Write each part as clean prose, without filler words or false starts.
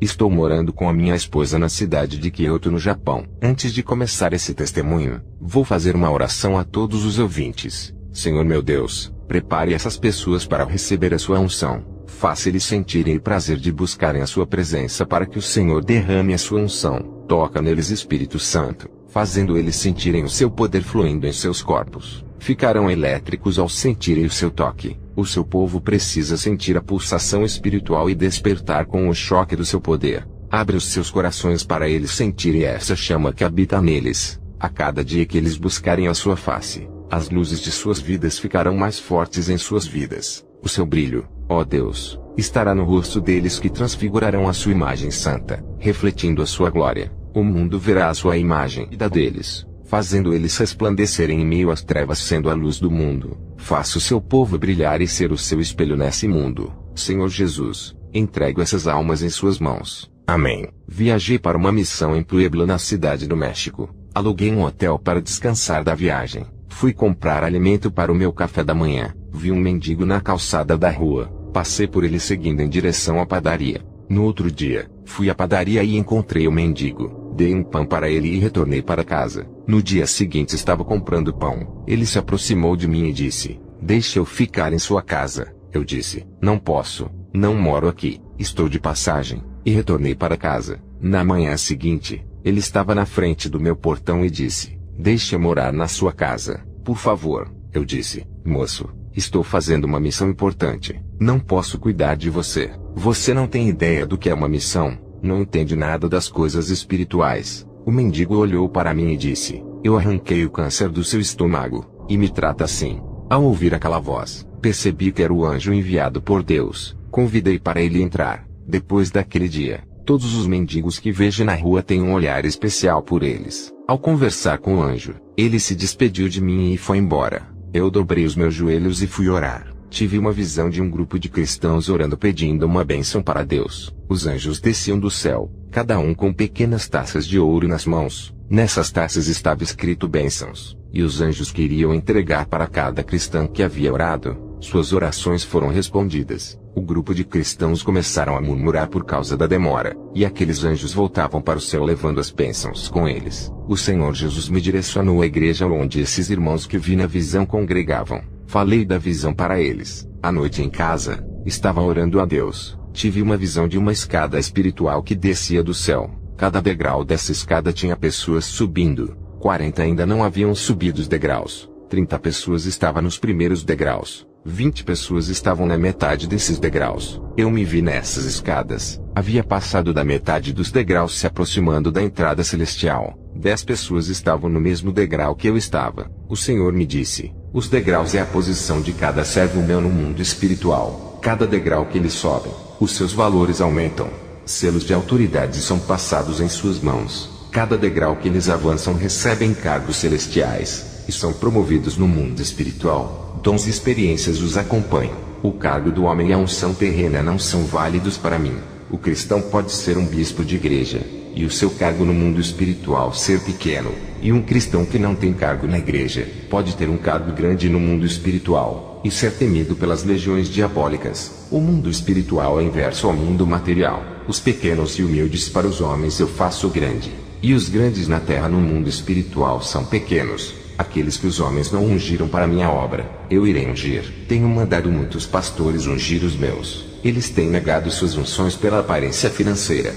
Estou morando com a minha esposa na cidade de Kyoto, no Japão. Antes de começar esse testemunho, vou fazer uma oração a todos os ouvintes. Senhor meu Deus, prepare essas pessoas para receber a sua unção. Faça eles sentirem o prazer de buscarem a sua presença para que o Senhor derrame a sua unção. Toca neles, Espírito Santo, fazendo eles sentirem o seu poder fluindo em seus corpos. Ficarão elétricos ao sentirem o seu toque. O seu povo precisa sentir a pulsação espiritual e despertar com o choque do seu poder. Abre os seus corações para eles sentirem essa chama que habita neles. A cada dia que eles buscarem a sua face, as luzes de suas vidas ficarão mais fortes em suas vidas. O seu brilho, ó Deus, estará no rosto deles, que transfigurarão a sua imagem santa, refletindo a sua glória. O mundo verá a sua imagem e da deles, fazendo eles resplandecerem em meio às trevas, sendo a luz do mundo. Faça o seu povo brilhar e ser o seu espelho nesse mundo. Senhor Jesus, entrego essas almas em suas mãos. Amém. Viajei para uma missão em Puebla, na cidade do México. Aluguei um hotel para descansar da viagem. Fui comprar alimento para o meu café da manhã. Vi um mendigo na calçada da rua. Passei por ele seguindo em direção à padaria. No outro dia, fui à padaria e encontrei o mendigo. Dei um pão para ele e retornei para casa. No dia seguinte estava comprando pão. Ele se aproximou de mim e disse: "Deixe eu ficar em sua casa." Eu disse: "Não posso, não moro aqui, estou de passagem." E retornei para casa. Na manhã seguinte, ele estava na frente do meu portão e disse: "Deixe eu morar na sua casa, por favor." Eu disse: "Moço, estou fazendo uma missão importante. Não posso cuidar de você. Você não tem ideia do que é uma missão. Não entende nada das coisas espirituais." O mendigo olhou para mim e disse: "Eu arranquei o câncer do seu estômago, e me trata assim." Ao ouvir aquela voz, percebi que era o anjo enviado por Deus. Convidei para ele entrar. Depois daquele dia, todos os mendigos que vejo na rua têm um olhar especial por eles. Ao conversar com o anjo, ele se despediu de mim e foi embora. Eu dobrei os meus joelhos e fui orar. Tive uma visão de um grupo de cristãos orando, pedindo uma bênção para Deus. Os anjos desciam do céu, cada um com pequenas taças de ouro nas mãos. Nessas taças estava escrito bênçãos, e os anjos queriam entregar para cada cristão que havia orado. Suas orações foram respondidas. O grupo de cristãos começaram a murmurar por causa da demora, e aqueles anjos voltavam para o céu levando as bênçãos com eles. O Senhor Jesus me direcionou à igreja onde esses irmãos que vi na visão congregavam. Falei da visão para eles. À noite em casa, estava orando a Deus. Tive uma visão de uma escada espiritual que descia do céu. Cada degrau dessa escada tinha pessoas subindo. 40 ainda não haviam subido os degraus. 30 pessoas estavam nos primeiros degraus. 20 pessoas estavam na metade desses degraus. Eu me vi nessas escadas. Havia passado da metade dos degraus, se aproximando da entrada celestial. 10 pessoas estavam no mesmo degrau que eu estava. O Senhor me disse: "Os degraus é a posição de cada servo meu no mundo espiritual. Cada degrau que eles sobem, os seus valores aumentam. Selos de autoridade são passados em suas mãos. Cada degrau que eles avançam recebem cargos celestiais, e são promovidos no mundo espiritual. Dons e experiências os acompanham. O cargo do homem e a unção terrena não são válidos para mim. O cristão pode ser um bispo de igreja, e o seu cargo no mundo espiritual ser pequeno. E um cristão que não tem cargo na igreja, pode ter um cargo grande no mundo espiritual, e ser temido pelas legiões diabólicas. O mundo espiritual é inverso ao mundo material. Os pequenos e humildes para os homens eu faço grande, e os grandes na terra no mundo espiritual são pequenos. Aqueles que os homens não ungiram para minha obra, eu irei ungir. Tenho mandado muitos pastores ungir os meus. Eles têm negado suas unções pela aparência financeira.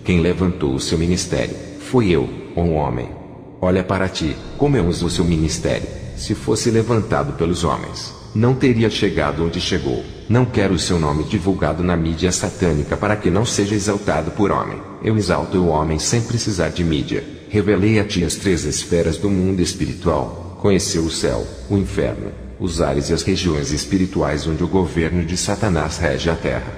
Quem levantou o seu ministério, fui eu, um homem. Olha para ti, como eu uso o seu ministério. Se fosse levantado pelos homens, não teria chegado onde chegou. Não quero o seu nome divulgado na mídia satânica para que não seja exaltado por homem. Eu exalto o homem sem precisar de mídia. Revelei a ti as 3 esferas do mundo espiritual. Conheceu o céu, o inferno, os ares e as regiões espirituais onde o governo de Satanás rege a terra.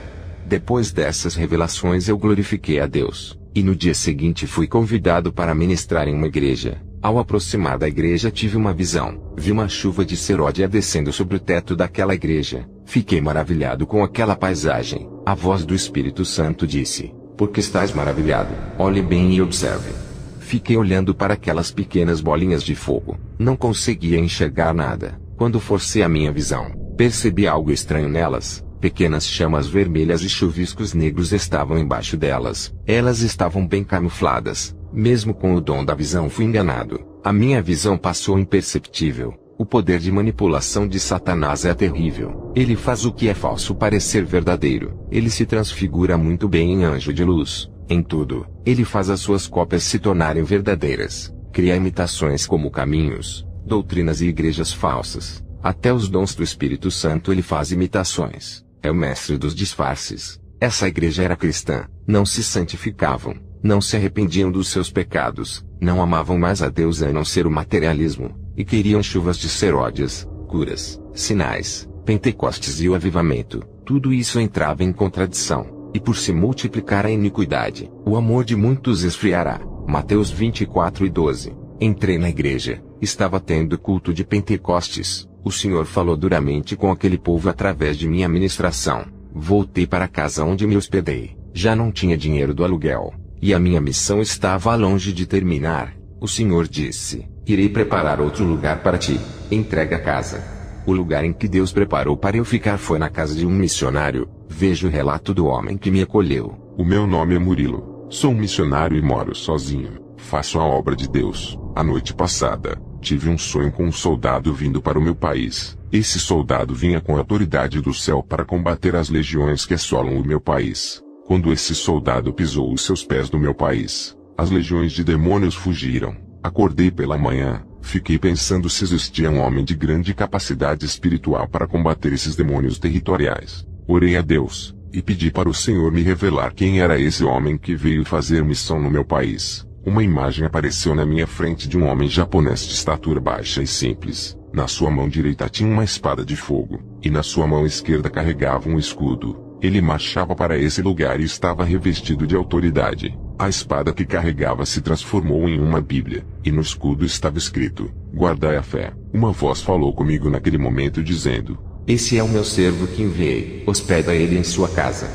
Depois dessas revelações eu glorifiquei a Deus, e no dia seguinte fui convidado para ministrar em uma igreja. Ao aproximar da igreja tive uma visão. Vi uma chuva de seródia descendo sobre o teto daquela igreja. Fiquei maravilhado com aquela paisagem. A voz do Espírito Santo disse: "Por que estás maravilhado? Olhe bem e observe." Fiquei olhando para aquelas pequenas bolinhas de fogo. Não conseguia enxergar nada. Quando forcei a minha visão, percebi algo estranho nelas. Pequenas chamas vermelhas e chuviscos negros estavam embaixo delas. Elas estavam bem camufladas. Mesmo com o dom da visão fui enganado. A minha visão passou imperceptível. O poder de manipulação de Satanás é terrível. Ele faz o que é falso parecer verdadeiro. Ele se transfigura muito bem em anjo de luz. Em tudo, ele faz as suas cópias se tornarem verdadeiras. Cria imitações como caminhos, doutrinas e igrejas falsas. Até os dons do Espírito Santo ele faz imitações. É o mestre dos disfarces. Essa igreja era cristã. Não se santificavam. Não se arrependiam dos seus pecados. Não amavam mais a Deus a não ser o materialismo. E queriam chuvas de seródias, curas, sinais, Pentecostes e o avivamento. Tudo isso entrava em contradição. E por se multiplicar a iniquidade, o amor de muitos esfriará. Mateus 24:12. Entrei na igreja. Estava tendo culto de Pentecostes. O Senhor falou duramente com aquele povo através de minha ministração. Voltei para a casa onde me hospedei. Já não tinha dinheiro do aluguel. E a minha missão estava longe de terminar. O Senhor disse: irei preparar outro lugar para ti. Entrega a casa. O lugar em que Deus preparou para eu ficar foi na casa de um missionário. Veja o relato do homem que me acolheu. O meu nome é Murilo. Sou um missionário e moro sozinho. Faço a obra de Deus. A noite passada, tive um sonho com um soldado vindo para o meu país. Esse soldado vinha com a autoridade do céu para combater as legiões que assolam o meu país. Quando esse soldado pisou os seus pés no meu país, as legiões de demônios fugiram. Acordei pela manhã, fiquei pensando se existia um homem de grande capacidade espiritual para combater esses demônios territoriais. Orei a Deus, e pedi para o Senhor me revelar quem era esse homem que veio fazer missão no meu país. Uma imagem apareceu na minha frente de um homem japonês de estatura baixa e simples. Na sua mão direita tinha uma espada de fogo, e na sua mão esquerda carregava um escudo. Ele marchava para esse lugar e estava revestido de autoridade. A espada que carregava se transformou em uma Bíblia, e no escudo estava escrito: guardai a fé. Uma voz falou comigo naquele momento dizendo: esse é o meu servo que enviei, hospeda ele em sua casa.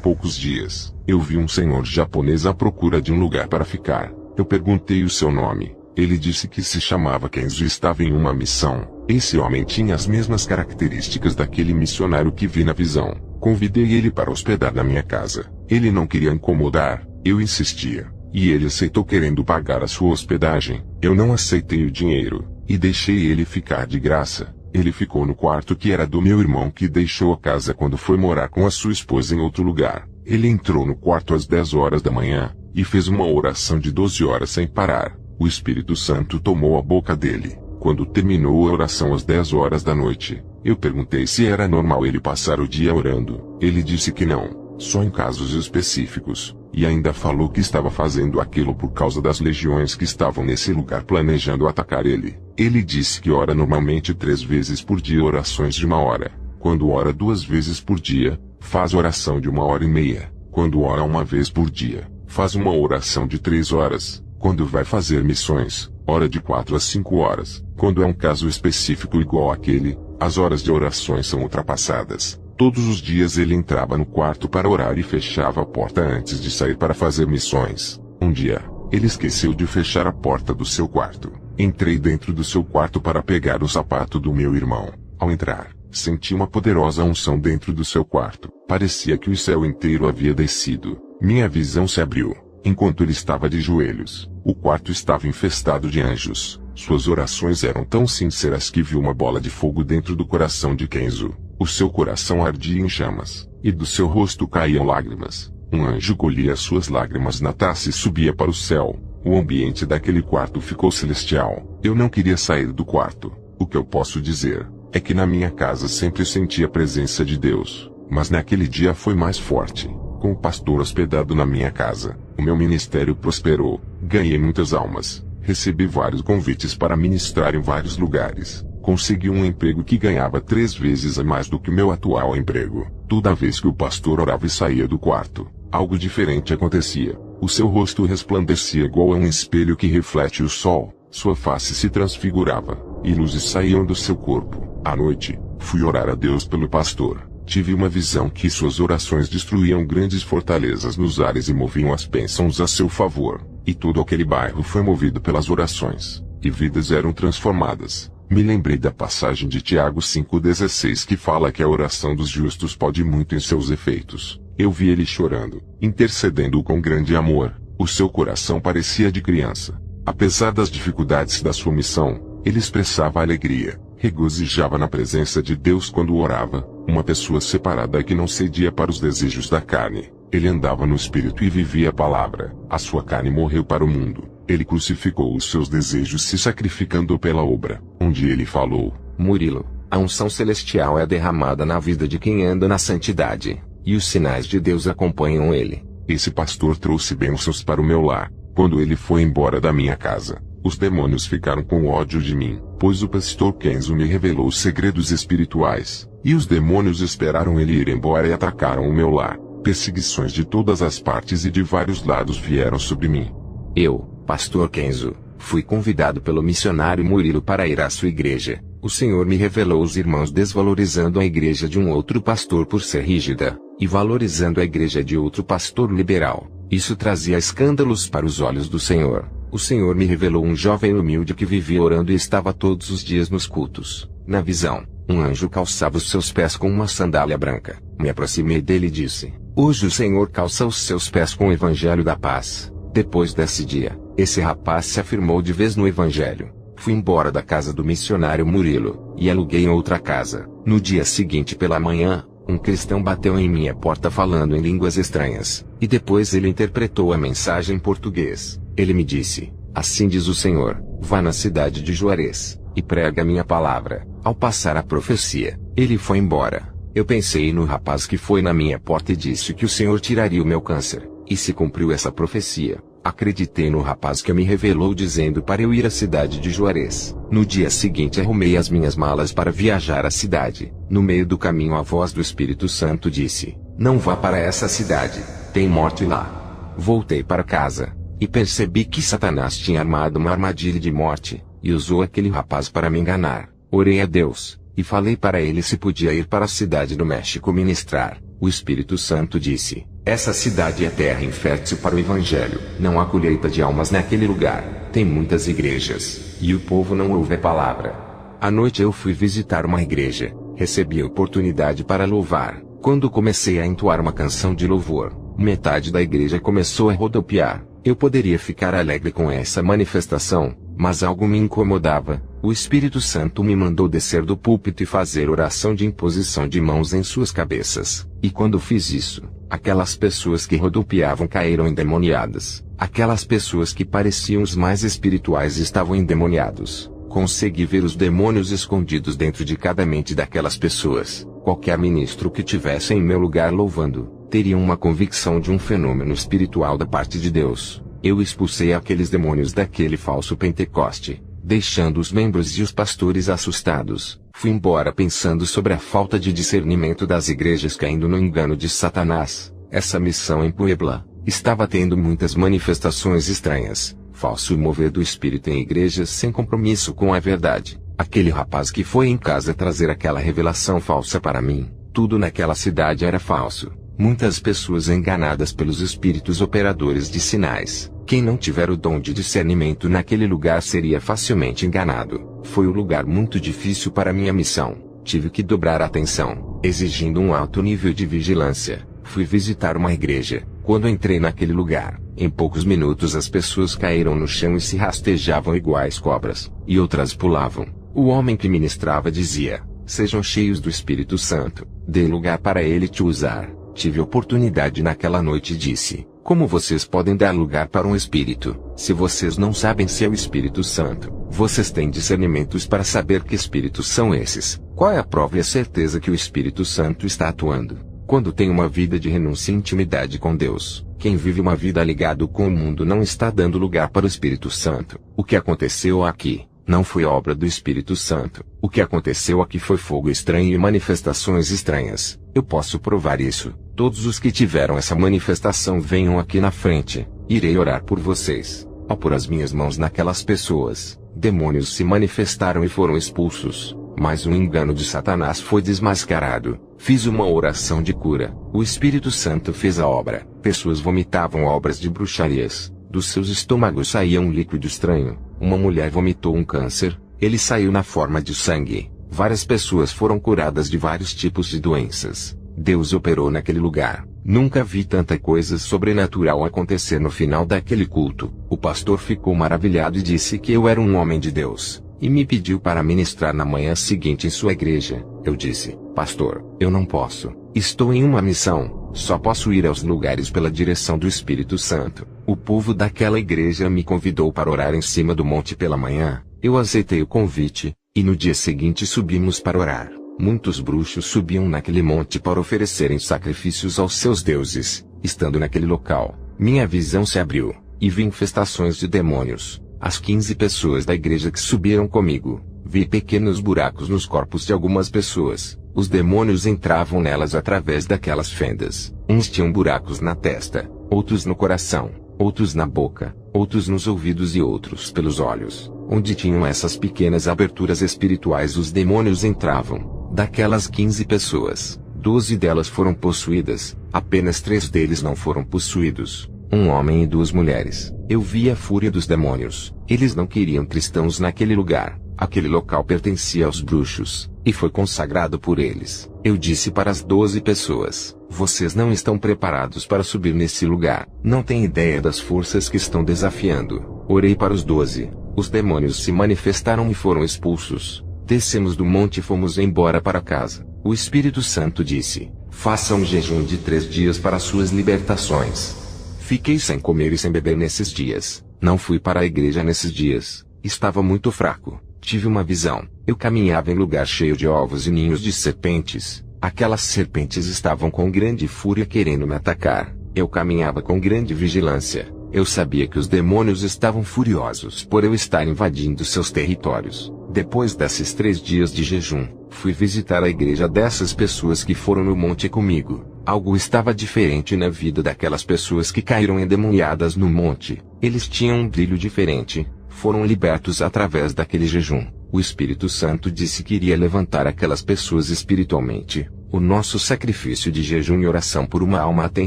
Poucos dias, eu vi um senhor japonês à procura de um lugar para ficar. Eu perguntei o seu nome. Ele disse que se chamava Kenzo e estava em uma missão. Esse homem tinha as mesmas características daquele missionário que vi na visão. Convidei ele para hospedar na minha casa. Ele não queria incomodar, eu insistia. E ele aceitou querendo pagar a sua hospedagem. Eu não aceitei o dinheiro, e deixei ele ficar de graça. Ele ficou no quarto que era do meu irmão que deixou a casa quando foi morar com a sua esposa em outro lugar. Ele entrou no quarto às 10 horas da manhã, e fez uma oração de 12 horas sem parar. O Espírito Santo tomou a boca dele. Quando terminou a oração às 10 horas da noite, eu perguntei se era normal ele passar o dia orando. Ele disse que não, só em casos específicos, e ainda falou que estava fazendo aquilo por causa das legiões que estavam nesse lugar planejando atacar ele. Ele disse que ora normalmente 3 vezes por dia orações de 1 hora. Quando ora 2 vezes por dia, faz oração de 1h30. Quando ora 1 vez por dia, faz uma oração de 3 horas. Quando vai fazer missões, ora de 4 a 5 horas. Quando é um caso específico igual àquele, as horas de orações são ultrapassadas. Todos os dias ele entrava no quarto para orar e fechava a porta antes de sair para fazer missões. Um dia, ele esqueceu de fechar a porta do seu quarto. Entrei dentro do seu quarto para pegar o sapato do meu irmão. Ao entrar, senti uma poderosa unção dentro do seu quarto. Parecia que o céu inteiro havia descido. Minha visão se abriu. Enquanto ele estava de joelhos, o quarto estava infestado de anjos. Suas orações eram tão sinceras que vi uma bola de fogo dentro do coração de Kenzo. O seu coração ardia em chamas, e do seu rosto caíam lágrimas. Um anjo colhia suas lágrimas na taça e subia para o céu. O ambiente daquele quarto ficou celestial. Eu não queria sair do quarto. O que eu posso dizer é que na minha casa sempre senti a presença de Deus, mas naquele dia foi mais forte. Com o pastor hospedado na minha casa, o meu ministério prosperou. Ganhei muitas almas. Recebi vários convites para ministrar em vários lugares. Consegui um emprego que ganhava 3 vezes a mais do que o meu atual emprego. Toda vez que o pastor orava e saía do quarto, algo diferente acontecia. O seu rosto resplandecia igual a um espelho que reflete o sol. Sua face se transfigurava, e luzes saíam do seu corpo. À noite, fui orar a Deus pelo pastor. Tive uma visão que suas orações destruíam grandes fortalezas nos ares e moviam as bênçãos a seu favor. E todo aquele bairro foi movido pelas orações, e vidas eram transformadas. Me lembrei da passagem de Tiago 5,16 que fala que a oração dos justos pode muito em seus efeitos. Eu vi ele chorando, intercedendo com grande amor. O seu coração parecia de criança. Apesar das dificuldades da sua missão, ele expressava alegria, regozijava na presença de Deus quando orava, uma pessoa separada que não cedia para os desejos da carne. Ele andava no Espírito e vivia a palavra. A sua carne morreu para o mundo. Ele crucificou os seus desejos se sacrificando pela obra. Onde ele falou: Murilo, a unção celestial é derramada na vida de quem anda na santidade, e os sinais de Deus acompanham ele. Esse pastor trouxe bênçãos para o meu lar. Quando ele foi embora da minha casa, os demônios ficaram com ódio de mim, pois o pastor Kenzo me revelou segredos espirituais, e os demônios esperaram ele ir embora e atacaram o meu lar. Perseguições de todas as partes e de vários lados vieram sobre mim. Eu, pastor Kenzo, fui convidado pelo missionário Murilo para ir à sua igreja. O Senhor me revelou os irmãos desvalorizando a igreja de um outro pastor por ser rígida, e valorizando a igreja de outro pastor liberal. Isso trazia escândalos para os olhos do Senhor. O Senhor me revelou um jovem humilde que vivia orando e estava todos os dias nos cultos. Na visão, um anjo calçava os seus pés com uma sandália branca. Me aproximei dele e disse: Hoje o Senhor calça os seus pés com o evangelho da paz. Depois desse dia, esse rapaz se afirmou de vez no evangelho. Fui embora da casa do missionário Murilo, e aluguei outra casa. No dia seguinte pela manhã, um cristão bateu em minha porta falando em línguas estranhas, e depois ele interpretou a mensagem em português. Ele me disse: Assim diz o Senhor, vá na cidade de Juarez, e prega a minha palavra. Ao passar a profecia, ele foi embora. Eu pensei no rapaz que foi na minha porta e disse que o Senhor tiraria o meu câncer, e se cumpriu essa profecia. Acreditei no rapaz que me revelou dizendo para eu ir à cidade de Juarez. No dia seguinte arrumei as minhas malas para viajar à cidade. No meio do caminho a voz do Espírito Santo disse: Não vá para essa cidade, tem morte lá. Voltei para casa, e percebi que Satanás tinha armado uma armadilha de morte, e usou aquele rapaz para me enganar. Orei a Deus, e falei para ele se podia ir para a cidade do México ministrar. O Espírito Santo disse: Essa cidade é terra infértil para o Evangelho. Não há colheita de almas naquele lugar. Tem muitas igrejas, e o povo não ouve a palavra. À noite eu fui visitar uma igreja. Recebi a oportunidade para louvar. Quando comecei a entoar uma canção de louvor, metade da igreja começou a rodopiar. Eu poderia ficar alegre com essa manifestação, mas algo me incomodava. O Espírito Santo me mandou descer do púlpito e fazer oração de imposição de mãos em suas cabeças. E quando fiz isso, aquelas pessoas que rodopiavam caíram endemoniadas. Aquelas pessoas que pareciam os mais espirituais estavam endemoniados. Consegui ver os demônios escondidos dentro de cada mente daquelas pessoas. Qualquer ministro que tivesse em meu lugar louvando, teria uma convicção de um fenômeno espiritual da parte de Deus. Eu expulsei aqueles demônios daquele falso Pentecoste, deixando os membros e os pastores assustados. Fui embora pensando sobre a falta de discernimento das igrejas caindo no engano de Satanás. Essa missão em Puebla estava tendo muitas manifestações estranhas, falso mover do espírito em igrejas sem compromisso com a verdade. Aquele rapaz que foi em casa trazer aquela revelação falsa para mim, tudo naquela cidade era falso. Muitas pessoas enganadas pelos espíritos operadores de sinais. Quem não tiver o dom de discernimento naquele lugar seria facilmente enganado. Foi um lugar muito difícil para minha missão. Tive que dobrar a atenção, exigindo um alto nível de vigilância. Fui visitar uma igreja. Quando entrei naquele lugar, em poucos minutos as pessoas caíram no chão e se rastejavam iguais cobras, e outras pulavam. O homem que ministrava dizia: Sejam cheios do Espírito Santo, dê lugar para ele te usar. Tive oportunidade naquela noite e disse: Como vocês podem dar lugar para um espírito, se vocês não sabem se é o Espírito Santo? Vocês têm discernimentos para saber que espíritos são esses? Qual é a prova e a certeza que o Espírito Santo está atuando? Quando tem uma vida de renúncia e intimidade com Deus, quem vive uma vida ligado com o mundo não está dando lugar para o Espírito Santo. O que aconteceu aqui não foi obra do Espírito Santo. O que aconteceu aqui foi fogo estranho e manifestações estranhas. Eu posso provar isso. Todos os que tiveram essa manifestação venham aqui na frente. Irei orar por vocês. Ao pôr as minhas mãos naquelas pessoas, demônios se manifestaram e foram expulsos. Mas o engano de Satanás foi desmascarado. Fiz uma oração de cura. O Espírito Santo fez a obra. Pessoas vomitavam obras de bruxarias. Dos seus estômagos saía um líquido estranho. Uma mulher vomitou um câncer. Ele saiu na forma de sangue. Várias pessoas foram curadas de vários tipos de doenças. Deus operou naquele lugar. Nunca vi tanta coisa sobrenatural acontecer no final daquele culto. O pastor ficou maravilhado e disse que eu era um homem de Deus, e me pediu para ministrar na manhã seguinte em sua igreja. Eu disse: pastor, eu não posso. Estou em uma missão. Só posso ir aos lugares pela direção do Espírito Santo. O povo daquela igreja me convidou para orar em cima do monte pela manhã. Eu aceitei o convite, e no dia seguinte subimos para orar. Muitos bruxos subiam naquele monte para oferecerem sacrifícios aos seus deuses. Estando naquele local, minha visão se abriu, e vi infestações de demônios. As 15 pessoas da igreja que subiram comigo, vi pequenos buracos nos corpos de algumas pessoas. Os demônios entravam nelas através daquelas fendas. Uns tinham buracos na testa, outros no coração, outros na boca, outros nos ouvidos e outros pelos olhos. Onde tinham essas pequenas aberturas espirituais, os demônios entravam. Daquelas 15 pessoas, 12 delas foram possuídas, apenas 3 deles não foram possuídos, um homem e 2 mulheres. Eu vi a fúria dos demônios. Eles não queriam cristãos naquele lugar. Aquele local pertencia aos bruxos, e foi consagrado por eles. Eu disse para as 12 pessoas: vocês não estão preparados para subir nesse lugar. Não têm ideia das forças que estão desafiando. Orei para os 12. Os demônios se manifestaram e foram expulsos. Descemos do monte e fomos embora para casa. O Espírito Santo disse: faça um jejum de 3 dias para suas libertações. Fiquei sem comer e sem beber nesses dias. Não fui para a igreja nesses dias. Estava muito fraco. Tive uma visão. Eu caminhava em lugar cheio de ovos e ninhos de serpentes. Aquelas serpentes estavam com grande fúria querendo me atacar. Eu caminhava com grande vigilância. Eu sabia que os demônios estavam furiosos por eu estar invadindo seus territórios. Depois desses 3 dias de jejum, fui visitar a igreja dessas pessoas que foram no monte comigo. Algo estava diferente na vida daquelas pessoas que caíram endemoniadas no monte. Eles tinham um brilho diferente. Foram libertos através daquele jejum. O Espírito Santo disse que iria levantar aquelas pessoas espiritualmente. O nosso sacrifício de jejum e oração por uma alma tem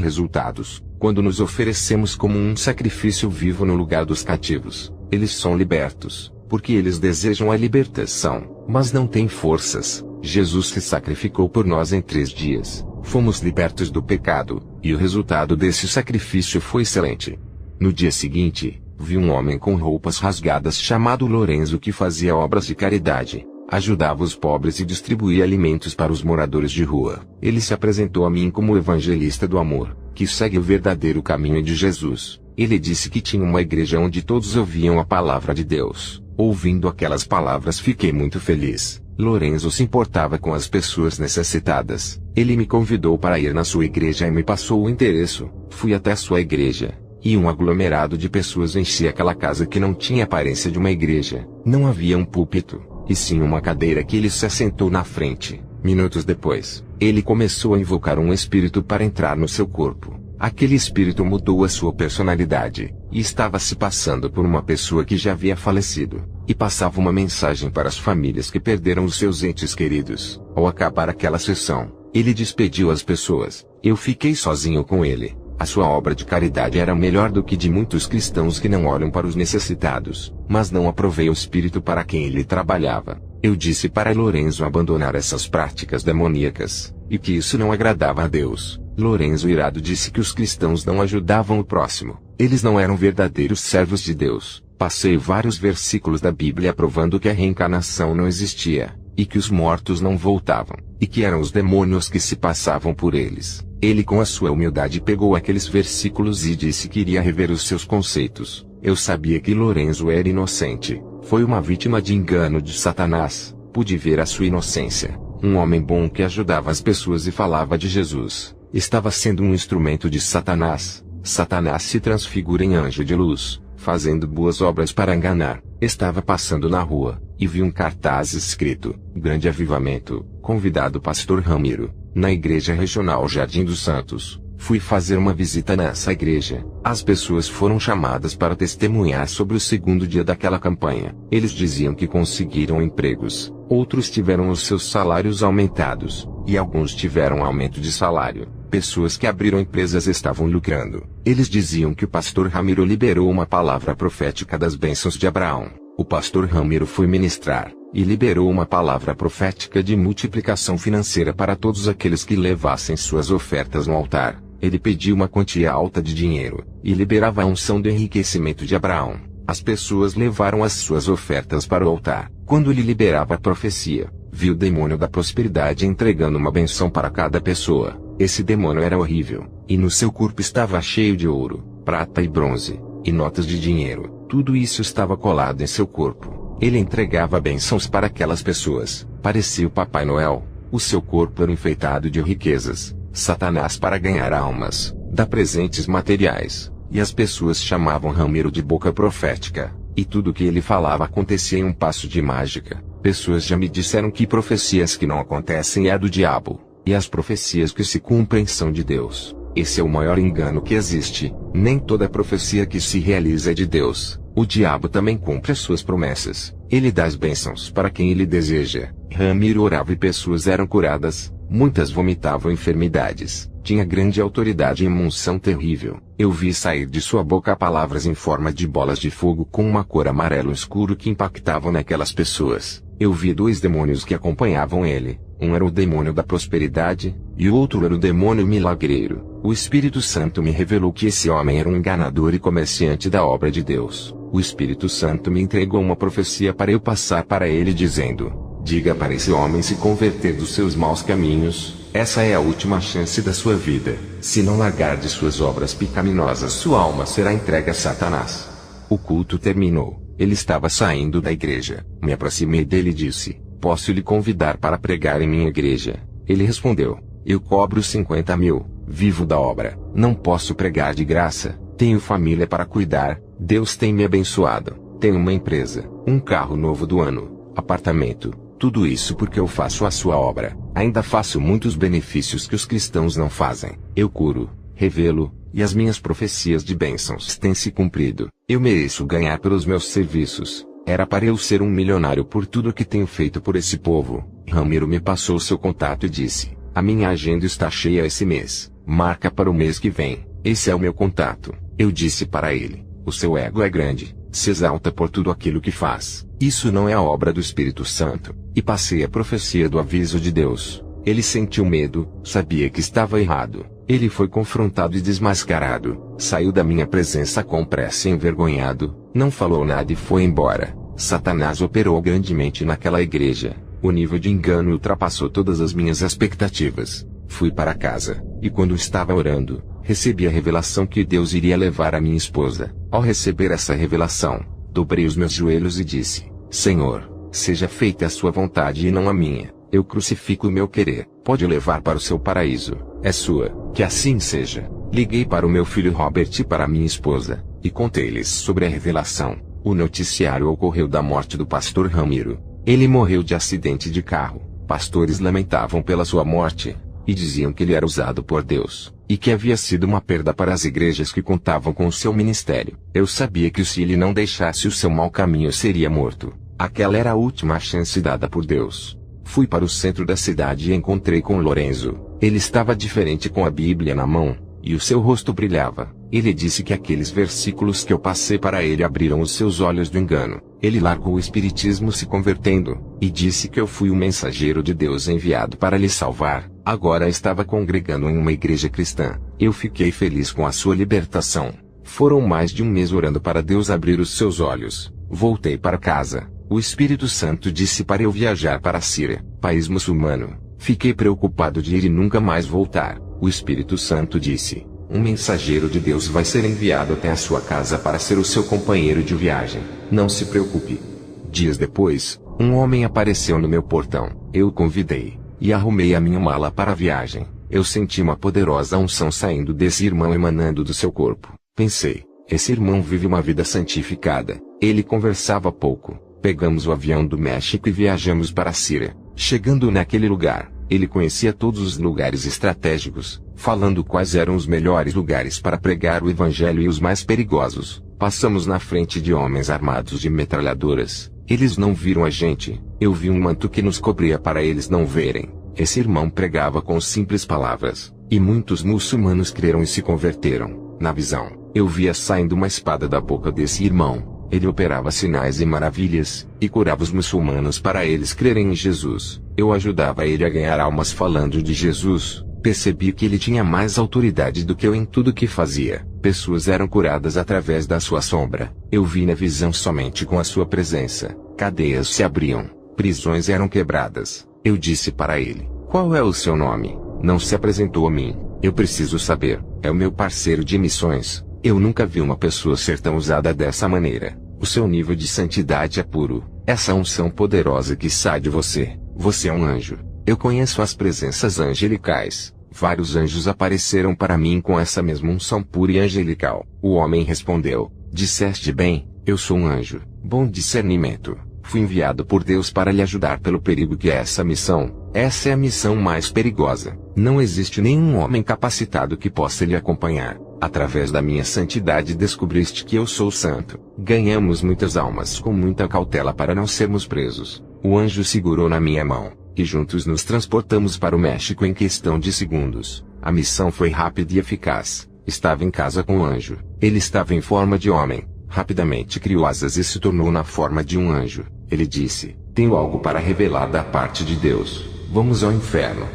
resultados. Quando nos oferecemos como um sacrifício vivo no lugar dos cativos, eles são libertos, porque eles desejam a libertação, mas não têm forças. Jesus se sacrificou por nós em 3 dias. Fomos libertos do pecado, e o resultado desse sacrifício foi excelente. No dia seguinte, vi um homem com roupas rasgadas chamado Lorenzo que fazia obras de caridade, ajudava os pobres e distribuía alimentos para os moradores de rua. Ele se apresentou a mim como o evangelista do amor, que segue o verdadeiro caminho de Jesus. Ele disse que tinha uma igreja onde todos ouviam a palavra de Deus. Ouvindo aquelas palavras fiquei muito feliz. Lorenzo se importava com as pessoas necessitadas. Ele me convidou para ir na sua igreja e me passou o endereço. Fui até sua igreja. E um aglomerado de pessoas enchia aquela casa que não tinha aparência de uma igreja. Não havia um púlpito, e sim uma cadeira que ele se assentou na frente. Minutos depois, ele começou a invocar um espírito para entrar no seu corpo. Aquele espírito mudou a sua personalidade, e estava se passando por uma pessoa que já havia falecido, e passava uma mensagem para as famílias que perderam os seus entes queridos. Ao acabar aquela sessão, ele despediu as pessoas. Eu fiquei sozinho com ele. A sua obra de caridade era melhor do que de muitos cristãos que não olham para os necessitados, mas não aprovei o espírito para quem ele trabalhava. Eu disse para Lorenzo abandonar essas práticas demoníacas, e que isso não agradava a Deus. Lorenzo irado disse que os cristãos não ajudavam o próximo. Eles não eram verdadeiros servos de Deus. Passei vários versículos da Bíblia provando que a reencarnação não existia, e que os mortos não voltavam, e que eram os demônios que se passavam por eles. Ele com a sua humildade pegou aqueles versículos e disse que iria rever os seus conceitos. Eu sabia que Lorenzo era inocente. Foi uma vítima de engano de Satanás. Pude ver a sua inocência. Um homem bom que ajudava as pessoas e falava de Jesus, estava sendo um instrumento de Satanás. Satanás se transfigura em anjo de luz, fazendo boas obras para enganar. Estava passando na rua, e vi um cartaz escrito, Grande Avivamento, convidado Pastor Ramiro, na Igreja Regional Jardim dos Santos. Fui fazer uma visita nessa igreja. As pessoas foram chamadas para testemunhar sobre o segundo dia daquela campanha. Eles diziam que conseguiram empregos, outros tiveram os seus salários aumentados, e alguns tiveram aumento de salário. Pessoas que abriram empresas estavam lucrando. Eles diziam que o pastor Ramiro liberou uma palavra profética das bênçãos de Abraão. O pastor Ramiro foi ministrar, e liberou uma palavra profética de multiplicação financeira para todos aqueles que levassem suas ofertas no altar. Ele pediu uma quantia alta de dinheiro, e liberava a unção do enriquecimento de Abraão. As pessoas levaram as suas ofertas para o altar. Quando ele liberava a profecia, viu o demônio da prosperidade entregando uma benção para cada pessoa. Esse demônio era horrível, e no seu corpo estava cheio de ouro, prata e bronze, e notas de dinheiro. Tudo isso estava colado em seu corpo. Ele entregava bênçãos para aquelas pessoas. Parecia o Papai Noel. O seu corpo era enfeitado de riquezas. Satanás, para ganhar almas, dá presentes materiais. E as pessoas chamavam Ramiro de boca profética. E tudo o que ele falava acontecia em um passo de mágica. Pessoas já me disseram que profecias que não acontecem é do diabo. E as profecias que se cumprem são de Deus. Esse é o maior engano que existe. Nem toda profecia que se realiza é de Deus. O diabo também cumpre as suas promessas. Ele dá as bênçãos para quem ele deseja. Ramiro orava e pessoas eram curadas. Muitas vomitavam enfermidades. Tinha grande autoridade e uma unção terrível. Eu vi sair de sua boca palavras em forma de bolas de fogo com uma cor amarelo escuro que impactavam naquelas pessoas. Eu vi 2 demônios que acompanhavam ele. Um era o demônio da prosperidade, e o outro era o demônio milagreiro. O Espírito Santo me revelou que esse homem era um enganador e comerciante da obra de Deus. O Espírito Santo me entregou uma profecia para eu passar para ele dizendo: diga para esse homem se converter dos seus maus caminhos. Essa é a última chance da sua vida. Se não largar de suas obras pecaminosas, sua alma será entregue a Satanás. O culto terminou. Ele estava saindo da igreja. Me aproximei dele e disse: posso lhe convidar para pregar em minha igreja? Ele respondeu: eu cobro 50 mil, vivo da obra, não posso pregar de graça, tenho família para cuidar, Deus tem me abençoado, tenho uma empresa, um carro novo do ano, apartamento, tudo isso porque eu faço a sua obra. Ainda faço muitos benefícios que os cristãos não fazem. Eu curo, revelo, e as minhas profecias de bênçãos têm se cumprido. Eu mereço ganhar pelos meus serviços. Era para eu ser um milionário por tudo que tenho feito por esse povo. Ramiro me passou seu contato e disse: a minha agenda está cheia esse mês. Marca para o mês que vem. Esse é o meu contato. Eu disse para ele: o seu ego é grande. Se exalta por tudo aquilo que faz. Isso não é a obra do Espírito Santo. E passei a profecia do aviso de Deus. Ele sentiu medo, sabia que estava errado. Ele foi confrontado e desmascarado. Saiu da minha presença com pressa e envergonhado. Não falou nada e foi embora. Satanás operou grandemente naquela igreja. O nível de engano ultrapassou todas as minhas expectativas. Fui para casa, e quando estava orando, recebi a revelação que Deus iria levar a minha esposa. Ao receber essa revelação, dobrei os meus joelhos e disse: Senhor, seja feita a sua vontade e não a minha. Eu crucifico o meu querer. Pode levar para o seu paraíso. É sua. Que assim seja. Liguei para o meu filho Robert e para minha esposa, e contei-lhes sobre a revelação. O noticiário ocorreu da morte do pastor Ramiro. Ele morreu de acidente de carro. Pastores lamentavam pela sua morte, e diziam que ele era usado por Deus, e que havia sido uma perda para as igrejas que contavam com o seu ministério. Eu sabia que se ele não deixasse o seu mau caminho seria morto. Aquela era a última chance dada por Deus. Fui para o centro da cidade e encontrei com Lorenzo. Ele estava diferente com a Bíblia na mão, e o seu rosto brilhava. Ele disse que aqueles versículos que eu passei para ele abriram os seus olhos do engano. Ele largou o espiritismo se convertendo, e disse que eu fui o mensageiro de Deus enviado para lhe salvar. Agora estava congregando em uma igreja cristã. Eu fiquei feliz com a sua libertação. Foram mais de um mês orando para Deus abrir os seus olhos. Voltei para casa. O Espírito Santo disse para eu viajar para a Síria, país muçulmano. Fiquei preocupado de ir e nunca mais voltar. O Espírito Santo disse: um mensageiro de Deus vai ser enviado até a sua casa para ser o seu companheiro de viagem. Não se preocupe. Dias depois, um homem apareceu no meu portão. Eu o convidei, e arrumei a minha mala para a viagem. Eu senti uma poderosa unção saindo desse irmão emanando do seu corpo. Pensei: esse irmão vive uma vida santificada. Ele conversava pouco. Pegamos o avião do México e viajamos para a Síria. Chegando naquele lugar, ele conhecia todos os lugares estratégicos, falando quais eram os melhores lugares para pregar o evangelho e os mais perigosos. Passamos na frente de homens armados de metralhadoras. Eles não viram a gente. Eu vi um manto que nos cobria para eles não verem. Esse irmão pregava com simples palavras, e muitos muçulmanos creram e se converteram. Na visão, eu via saindo uma espada da boca desse irmão. Ele operava sinais e maravilhas, e curava os muçulmanos para eles crerem em Jesus. Eu ajudava ele a ganhar almas falando de Jesus. Percebi que ele tinha mais autoridade do que eu em tudo que fazia. Pessoas eram curadas através da sua sombra. Eu vi na visão somente com a sua presença. Cadeias se abriam. Prisões eram quebradas. Eu disse para ele: qual é o seu nome? Não se apresentou a mim. Eu preciso saber. É o meu parceiro de missões. Eu nunca vi uma pessoa ser tão usada dessa maneira. O seu nível de santidade é puro. Essa unção poderosa que sai de você. Você é um anjo. Eu conheço as presenças angelicais. Vários anjos apareceram para mim com essa mesma unção pura e angelical. O homem respondeu: disseste bem, eu sou um anjo. Bom discernimento. Fui enviado por Deus para lhe ajudar pelo perigo que é essa missão. Essa é a missão mais perigosa. Não existe nenhum homem capacitado que possa lhe acompanhar. Através da minha santidade descobriste que eu sou santo. Ganhamos muitas almas com muita cautela para não sermos presos. O anjo segurou na minha mão, e juntos nos transportamos para o México em questão de segundos. A missão foi rápida e eficaz. Estava em casa com o anjo. Ele estava em forma de homem. Rapidamente criou asas e se tornou na forma de um anjo. Ele disse: tenho algo para revelar da parte de Deus. Vamos ao inferno.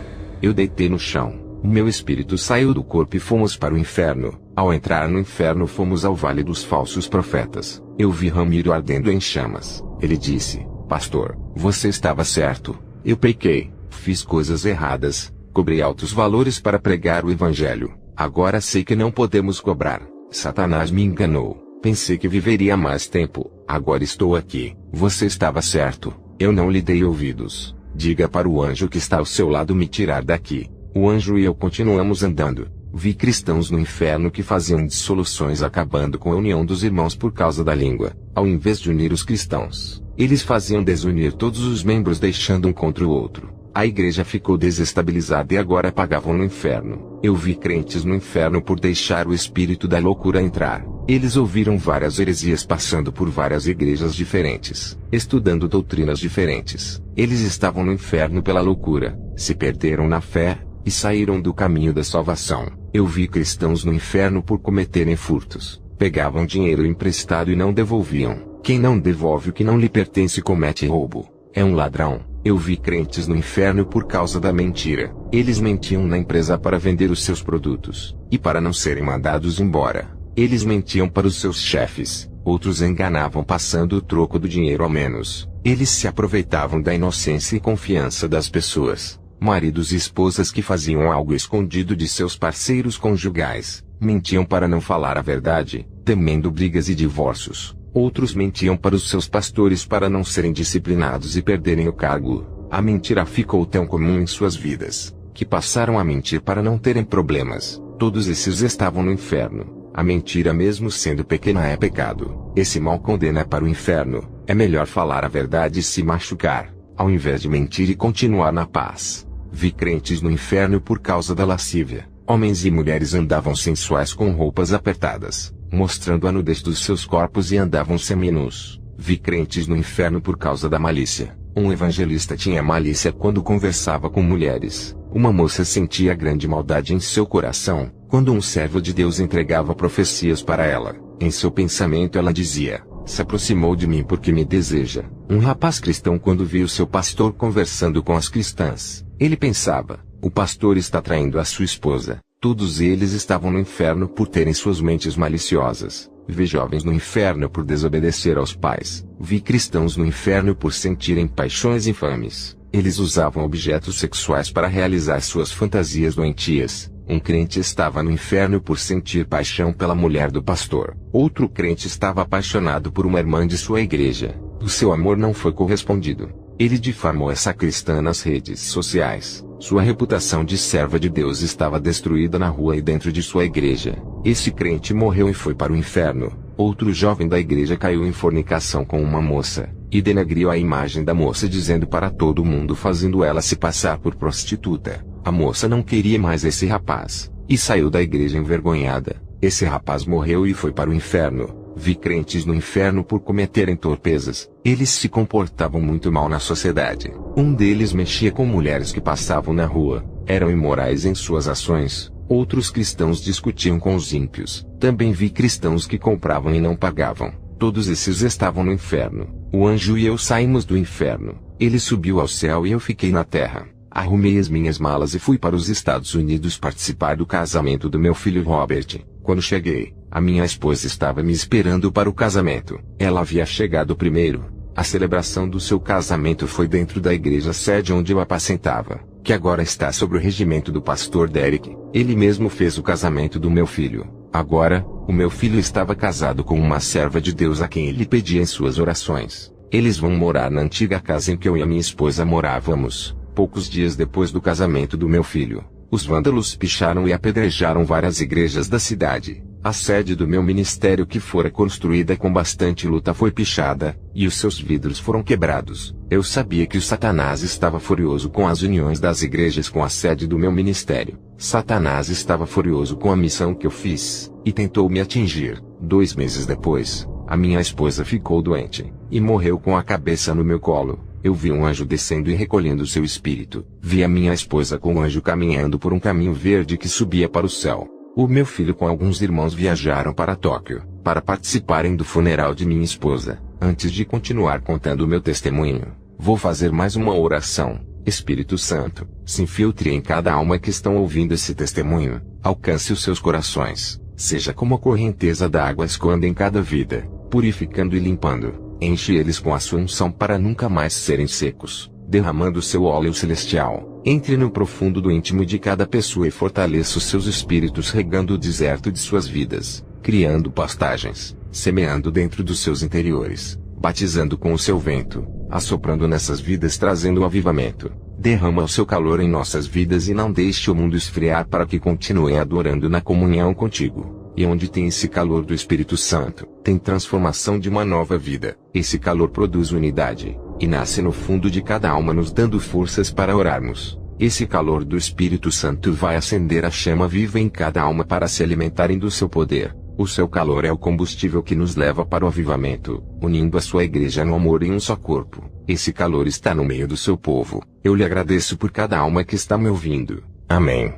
Eu deitei no chão. O meu espírito saiu do corpo e fomos para o inferno. Ao entrar no inferno fomos ao vale dos falsos profetas. Eu vi Ramiro ardendo em chamas. Ele disse: pastor, você estava certo. Eu pequei, fiz coisas erradas, cobrei altos valores para pregar o evangelho. Agora sei que não podemos cobrar. Satanás me enganou. Pensei que viveria mais tempo. Agora estou aqui. Você estava certo. Eu não lhe dei ouvidos. Diga para o anjo que está ao seu lado me tirar daqui. O anjo e eu continuamos andando. Vi cristãos no inferno que faziam dissoluções acabando com a união dos irmãos por causa da língua. Ao invés de unir os cristãos, eles faziam desunir todos os membros deixando um contra o outro. A igreja ficou desestabilizada e agora pagavam no inferno. Eu vi crentes no inferno por deixar o espírito da loucura entrar. Eles ouviram várias heresias passando por várias igrejas diferentes, estudando doutrinas diferentes. Eles estavam no inferno pela loucura, se perderam na fé, e saíram do caminho da salvação. Eu vi cristãos no inferno por cometerem furtos. Pegavam dinheiro emprestado e não devolviam. Quem não devolve o que não lhe pertence comete roubo. É um ladrão. Eu vi crentes no inferno por causa da mentira. Eles mentiam na empresa para vender os seus produtos, e para não serem mandados embora. Eles mentiam para os seus chefes. Outros enganavam passando o troco do dinheiro ao menos. Eles se aproveitavam da inocência e confiança das pessoas. Maridos e esposas que faziam algo escondido de seus parceiros conjugais. Mentiam para não falar a verdade, temendo brigas e divórcios. Outros mentiam para os seus pastores para não serem disciplinados e perderem o cargo. A mentira ficou tão comum em suas vidas, que passaram a mentir para não terem problemas. Todos esses estavam no inferno. A mentira, mesmo sendo pequena, é pecado. Esse mal condena para o inferno. É melhor falar a verdade e se machucar, ao invés de mentir e continuar na paz. Vi crentes no inferno por causa da lascívia. Homens e mulheres andavam sensuais com roupas apertadas, mostrando a nudez dos seus corpos e andavam seminus. Vi crentes no inferno por causa da malícia. Um evangelista tinha malícia quando conversava com mulheres. Uma moça sentia grande maldade em seu coração, quando um servo de Deus entregava profecias para ela. Em seu pensamento ela dizia: se aproximou de mim porque me deseja. Um rapaz cristão, quando viu seu pastor conversando com as cristãs, ele pensava: o pastor está traindo a sua esposa. Todos eles estavam no inferno por terem suas mentes maliciosas. Vi jovens no inferno por desobedecer aos pais. Vi cristãos no inferno por sentirem paixões infames. Eles usavam objetos sexuais para realizar suas fantasias doentias. Um crente estava no inferno por sentir paixão pela mulher do pastor. Outro crente estava apaixonado por uma irmã de sua igreja. O seu amor não foi correspondido. Ele difamou essa cristã nas redes sociais. Sua reputação de serva de Deus estava destruída na rua e dentro de sua igreja. Esse crente morreu e foi para o inferno. Outro jovem da igreja caiu em fornicação com uma moça, e denegriu a imagem da moça dizendo para todo mundo, fazendo ela se passar por prostituta. A moça não queria mais esse rapaz, e saiu da igreja envergonhada. Esse rapaz morreu e foi para o inferno. Vi crentes no inferno por cometerem torpezas. Eles se comportavam muito mal na sociedade. Um deles mexia com mulheres que passavam na rua. Eram imorais em suas ações. Outros cristãos discutiam com os ímpios. Também vi cristãos que compravam e não pagavam. Todos esses estavam no inferno. O anjo e eu saímos do inferno. Ele subiu ao céu e eu fiquei na terra. Arrumei as minhas malas e fui para os Estados Unidos participar do casamento do meu filho Robert. Quando cheguei, a minha esposa estava me esperando para o casamento. Ela havia chegado primeiro. A celebração do seu casamento foi dentro da igreja sede onde eu apacentava, que agora está sob o regimento do pastor Derek. Ele mesmo fez o casamento do meu filho. Agora, o meu filho estava casado com uma serva de Deus a quem ele pedia em suas orações. Eles vão morar na antiga casa em que eu e a minha esposa morávamos. Poucos dias depois do casamento do meu filho, os vândalos picharam e apedrejaram várias igrejas da cidade. A sede do meu ministério, que fora construída com bastante luta, foi pichada, e os seus vidros foram quebrados. Eu sabia que o Satanás estava furioso com as uniões das igrejas com a sede do meu ministério. Satanás estava furioso com a missão que eu fiz, e tentou me atingir. 2 meses depois, a minha esposa ficou doente, e morreu com a cabeça no meu colo. Eu vi um anjo descendo e recolhendo seu espírito. Vi a minha esposa com o anjo caminhando por um caminho verde que subia para o céu. O meu filho com alguns irmãos viajaram para Tóquio, para participarem do funeral de minha esposa. Antes de continuar contando o meu testemunho, vou fazer mais uma oração. Espírito Santo, se infiltre em cada alma que estão ouvindo esse testemunho. Alcance os seus corações. Seja como a correnteza da água escoando em cada vida, purificando e limpando. Enche eles com a sua unção para nunca mais serem secos, derramando o seu óleo celestial. Entre no profundo do íntimo de cada pessoa e fortaleça os seus espíritos, regando o deserto de suas vidas, criando pastagens, semeando dentro dos seus interiores, batizando com o seu vento, assoprando nessas vidas, trazendo o avivamento. Derrama o seu calor em nossas vidas e não deixe o mundo esfriar, para que continuem adorando na comunhão contigo. E onde tem esse calor do Espírito Santo, tem transformação de uma nova vida. Esse calor produz unidade, e nasce no fundo de cada alma, nos dando forças para orarmos. Esse calor do Espírito Santo vai acender a chama viva em cada alma para se alimentarem do seu poder. O seu calor é o combustível que nos leva para o avivamento, unindo a sua igreja no amor em um só corpo. Esse calor está no meio do seu povo. Eu lhe agradeço por cada alma que está me ouvindo. Amém.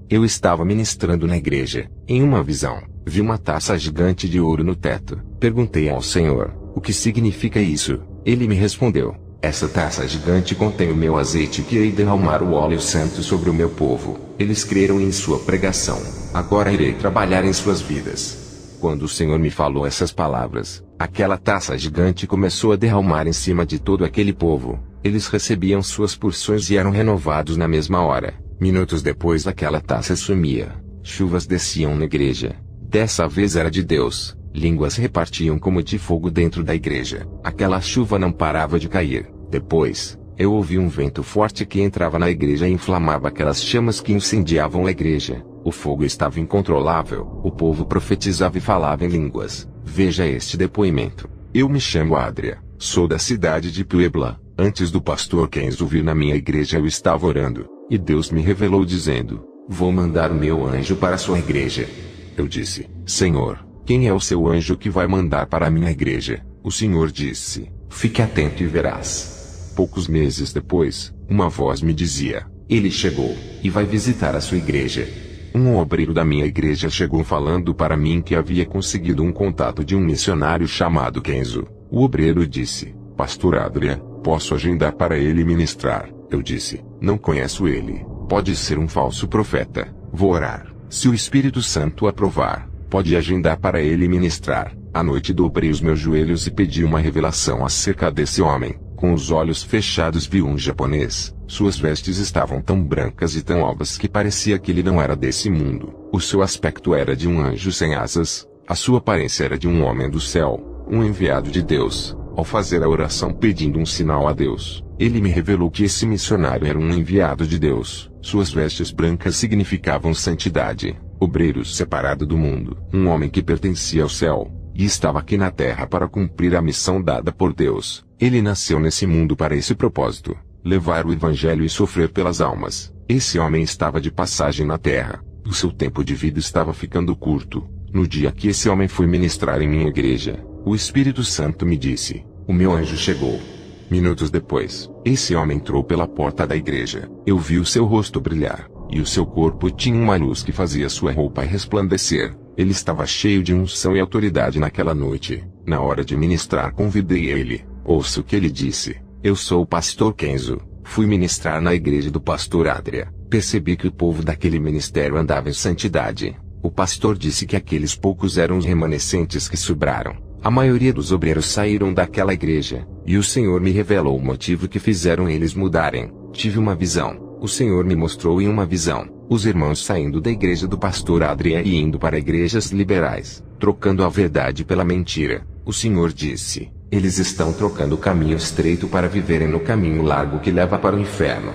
Eu estava ministrando na igreja. Em uma visão, vi uma taça gigante de ouro no teto. Perguntei ao Senhor, o que significa isso? Ele me respondeu, essa taça gigante contém o meu azeite, que irei derramar o óleo santo sobre o meu povo. Eles creram em sua pregação. Agora irei trabalhar em suas vidas. Quando o Senhor me falou essas palavras, aquela taça gigante começou a derramar em cima de todo aquele povo. Eles recebiam suas porções e eram renovados na mesma hora. Minutos depois aquela taça sumia. Chuvas desciam na igreja. Dessa vez era de Deus. Línguas repartiam como de fogo dentro da igreja. Aquela chuva não parava de cair. Depois, eu ouvi um vento forte que entrava na igreja e inflamava aquelas chamas que incendiavam a igreja. O fogo estava incontrolável. O povo profetizava e falava em línguas. Veja este depoimento. Eu me chamo Adria. Sou da cidade de Puebla. Antes do pastor Kenzo vir na minha igreja, eu estava orando. E Deus me revelou dizendo, vou mandar o meu anjo para a sua igreja. Eu disse, Senhor, quem é o seu anjo que vai mandar para a minha igreja? O Senhor disse, fique atento e verás. Poucos meses depois, uma voz me dizia, ele chegou, e vai visitar a sua igreja. Um obreiro da minha igreja chegou falando para mim que havia conseguido um contato de um missionário chamado Kenzo. O obreiro disse, Pastor Adria, posso agendar para ele ministrar? Eu disse, não conheço ele, pode ser um falso profeta, vou orar, se o Espírito Santo aprovar, pode agendar para ele ministrar. À noite dobrei os meus joelhos e pedi uma revelação acerca desse homem. Com os olhos fechados vi um japonês, suas vestes estavam tão brancas e tão alvas que parecia que ele não era desse mundo. O seu aspecto era de um anjo sem asas, a sua aparência era de um homem do céu, um enviado de Deus. Ao fazer a oração pedindo um sinal a Deus, ele me revelou que esse missionário era um enviado de Deus. Suas vestes brancas significavam santidade, obreiro separado do mundo, um homem que pertencia ao céu, e estava aqui na terra para cumprir a missão dada por Deus. Ele nasceu nesse mundo para esse propósito, levar o evangelho e sofrer pelas almas. Esse homem estava de passagem na terra, o seu tempo de vida estava ficando curto. No dia que esse homem foi ministrar em minha igreja, o Espírito Santo me disse, o meu anjo chegou. Minutos depois, esse homem entrou pela porta da igreja. Eu vi o seu rosto brilhar, e o seu corpo tinha uma luz que fazia sua roupa resplandecer. Ele estava cheio de unção e autoridade naquela noite. Na hora de ministrar, convidei ele. Ouça o que ele disse. Eu sou o pastor Kenzo. Fui ministrar na igreja do pastor Adria. Percebi que o povo daquele ministério andava em santidade. O pastor disse que aqueles poucos eram os remanescentes que sobraram. A maioria dos obreiros saíram daquela igreja, e o Senhor me revelou o motivo que fizeram eles mudarem. Tive uma visão. O Senhor me mostrou em uma visão os irmãos saindo da igreja do pastor Adria e indo para igrejas liberais, trocando a verdade pela mentira. O Senhor disse: eles estão trocando o caminho estreito para viverem no caminho largo que leva para o inferno.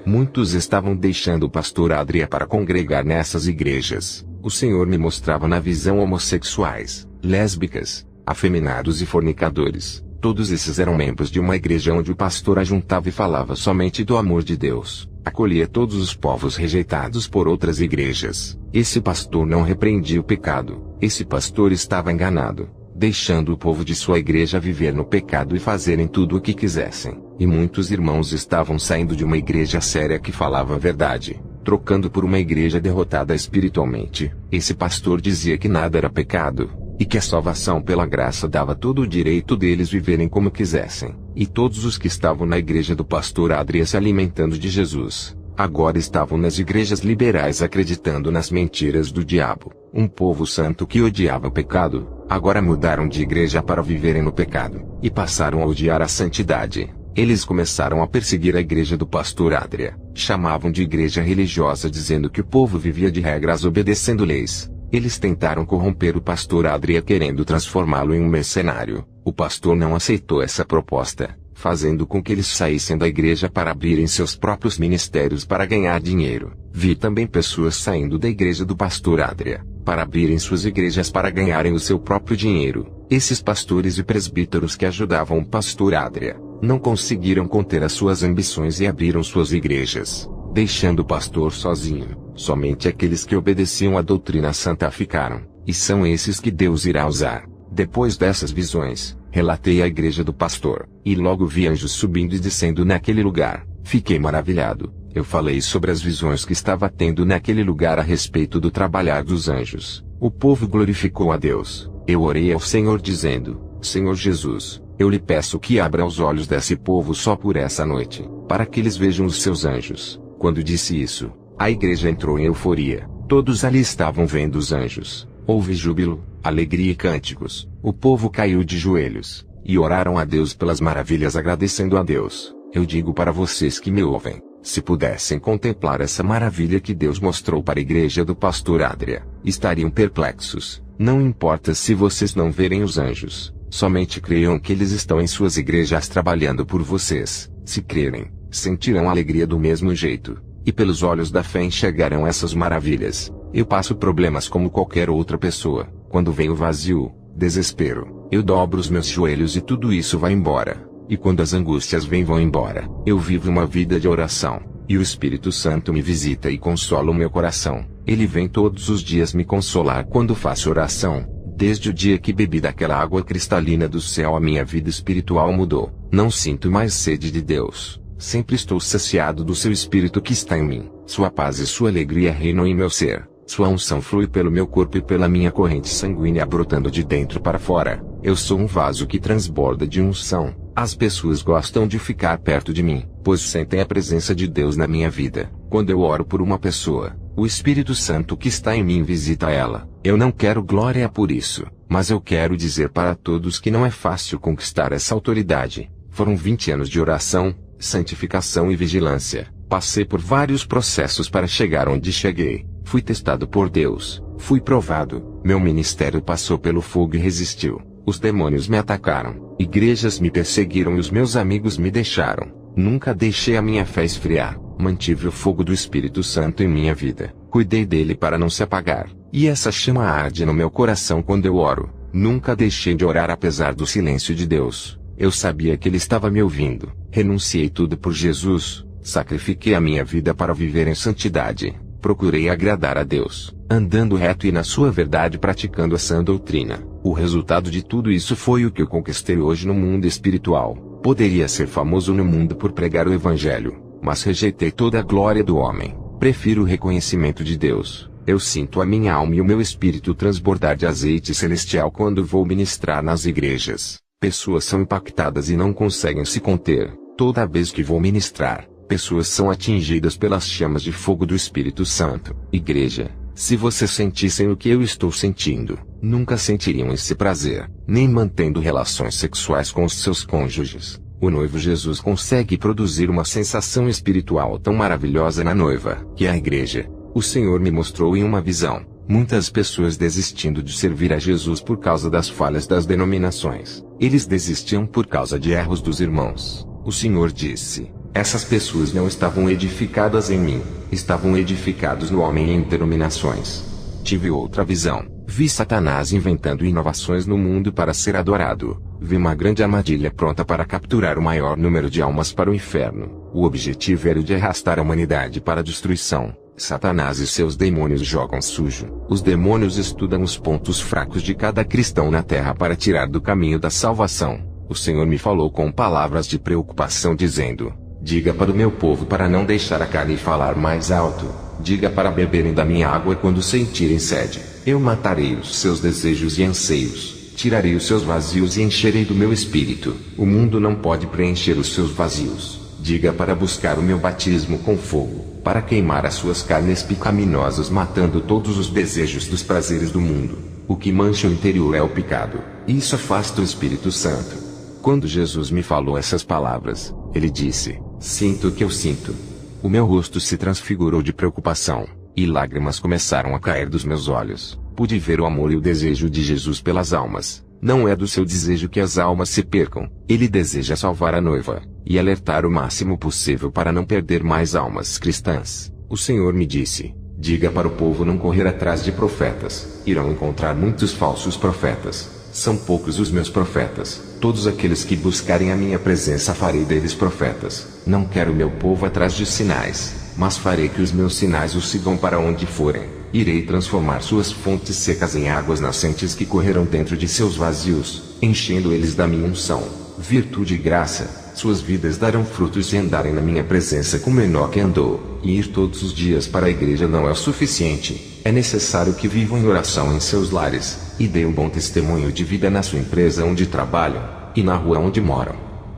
Muitos estavam deixando o pastor Adria para congregar nessas igrejas. O Senhor me mostrava na visão homossexuais, lésbicas, afeminados e fornicadores. Todos esses eram membros de uma igreja onde o pastor ajuntava e falava somente do amor de Deus. Acolhia todos os povos rejeitados por outras igrejas. Esse pastor não repreendia o pecado. Esse pastor estava enganado, deixando o povo de sua igreja viver no pecado e fazerem tudo o que quisessem. E muitos irmãos estavam saindo de uma igreja séria que falava a verdade, trocando por uma igreja derrotada espiritualmente. Esse pastor dizia que nada era pecado, e que a salvação pela graça dava todo o direito deles viverem como quisessem. E todos os que estavam na igreja do pastor Adria se alimentando de Jesus, agora estavam nas igrejas liberais acreditando nas mentiras do diabo. Um povo santo que odiava o pecado, agora mudaram de igreja para viverem no pecado, e passaram a odiar a santidade. Eles começaram a perseguir a igreja do pastor Adria. Chamavam de igreja religiosa dizendo que o povo vivia de regras obedecendo leis. Eles tentaram corromper o pastor Adria querendo transformá-lo em um mercenário. O pastor não aceitou essa proposta, fazendo com que eles saíssem da igreja para abrirem seus próprios ministérios para ganhar dinheiro. Vi também pessoas saindo da igreja do pastor Adria, para abrirem suas igrejas para ganharem o seu próprio dinheiro. Esses pastores e presbíteros que ajudavam o pastor Adria, não conseguiram conter as suas ambições e abriram suas igrejas, deixando o pastor sozinho. Somente aqueles que obedeciam à doutrina santa ficaram, e são esses que Deus irá usar. Depois dessas visões, relatei à igreja do pastor, e logo vi anjos subindo e descendo naquele lugar. Fiquei maravilhado. Eu falei sobre as visões que estava tendo naquele lugar a respeito do trabalhar dos anjos. O povo glorificou a Deus. Eu orei ao Senhor dizendo: Senhor Jesus, eu lhe peço que abra os olhos desse povo só por essa noite, para que eles vejam os seus anjos. Quando disse isso, a igreja entrou em euforia. Todos ali estavam vendo os anjos. Houve júbilo, alegria e cânticos. O povo caiu de joelhos, e oraram a Deus pelas maravilhas agradecendo a Deus. Eu digo para vocês que me ouvem, se pudessem contemplar essa maravilha que Deus mostrou para a igreja do pastor Adria, estariam perplexos. Não importa se vocês não verem os anjos, somente creiam que eles estão em suas igrejas trabalhando por vocês. Se crerem, sentirão alegria do mesmo jeito, e pelos olhos da fé enxergarão essas maravilhas. Eu passo problemas como qualquer outra pessoa. Quando vem o vazio, desespero, eu dobro os meus joelhos e tudo isso vai embora. E quando as angústias vão embora, eu vivo uma vida de oração, e o Espírito Santo me visita e consola o meu coração. Ele vem todos os dias me consolar quando faço oração. Desde o dia que bebi daquela água cristalina do céu, a minha vida espiritual mudou. Não sinto mais sede de Deus. Sempre estou saciado do seu Espírito que está em mim. Sua paz e sua alegria reinam em meu ser. Sua unção flui pelo meu corpo e pela minha corrente sanguínea brotando de dentro para fora. Eu sou um vaso que transborda de unção. As pessoas gostam de ficar perto de mim, pois sentem a presença de Deus na minha vida. Quando eu oro por uma pessoa, o Espírito Santo que está em mim visita ela. Eu não quero glória por isso, mas eu quero dizer para todos que não é fácil conquistar essa autoridade. Foram 20 anos de oração, santificação e vigilância. Passei por vários processos para chegar onde cheguei. Fui testado por Deus. Fui provado. Meu ministério passou pelo fogo e resistiu. Os demônios me atacaram. Igrejas me perseguiram e os meus amigos me deixaram. Nunca deixei a minha fé esfriar. Mantive o fogo do Espírito Santo em minha vida. Cuidei dele para não se apagar. E essa chama arde no meu coração quando eu oro. Nunca deixei de orar apesar do silêncio de Deus. Eu sabia que Ele estava me ouvindo. Renunciei tudo por Jesus. Sacrifiquei a minha vida para viver em santidade. Procurei agradar a Deus, andando reto e na sua verdade praticando a sã doutrina. O resultado de tudo isso foi o que eu conquistei hoje no mundo espiritual. Poderia ser famoso no mundo por pregar o Evangelho, mas rejeitei toda a glória do homem. Prefiro o reconhecimento de Deus. Eu sinto a minha alma e o meu espírito transbordar de azeite celestial quando vou ministrar nas igrejas. Pessoas são impactadas e não conseguem se conter. Toda vez que vou ministrar, pessoas são atingidas pelas chamas de fogo do Espírito Santo. Igreja, se vocês sentissem o que eu estou sentindo, nunca sentiriam esse prazer, nem mantendo relações sexuais com os seus cônjuges. O noivo Jesus consegue produzir uma sensação espiritual tão maravilhosa na noiva, que é a igreja. O Senhor me mostrou em uma visão, muitas pessoas desistindo de servir a Jesus por causa das falhas das denominações. Eles desistiam por causa de erros dos irmãos. O Senhor disse, essas pessoas não estavam edificadas em mim, estavam edificados no homem em denominações. Tive outra visão, vi Satanás inventando inovações no mundo para ser adorado. Vi uma grande armadilha pronta para capturar o maior número de almas para o inferno. O objetivo era o de arrastar a humanidade para a destruição. Satanás e seus demônios jogam sujo. Os demônios estudam os pontos fracos de cada cristão na terra para tirar do caminho da salvação. O Senhor me falou com palavras de preocupação dizendo, diga para o meu povo para não deixar a carne falar mais alto. Diga para beberem da minha água quando sentirem sede. Eu matarei os seus desejos e anseios. Tirarei os seus vazios e encherei do meu espírito. O mundo não pode preencher os seus vazios. Diga para buscar o meu batismo com fogo, para queimar as suas carnes pecaminosas matando todos os desejos dos prazeres do mundo. O que mancha o interior é o pecado. Isso afasta o Espírito Santo. Quando Jesus me falou essas palavras, ele disse, sinto o que eu sinto. O meu rosto se transfigurou de preocupação, e lágrimas começaram a cair dos meus olhos. Pude ver o amor e o desejo de Jesus pelas almas. Não é do seu desejo que as almas se percam. Ele deseja salvar a noiva, e alertar o máximo possível para não perder mais almas cristãs. O Senhor me disse, diga para o povo não correr atrás de profetas. Irão encontrar muitos falsos profetas. São poucos os meus profetas. Todos aqueles que buscarem a minha presença farei deles profetas. Não quero meu povo atrás de sinais, mas farei que os meus sinais os sigam para onde forem. Irei transformar suas fontes secas em águas nascentes que correrão dentro de seus vazios, enchendo eles da minha unção, virtude e graça. Suas vidas darão frutos se andarem na minha presença como Enoque andou. E ir todos os dias para a igreja não é o suficiente. É necessário que vivam em oração em seus lares, e deem um bom testemunho de vida na sua empresa onde trabalham, e na rua onde moram.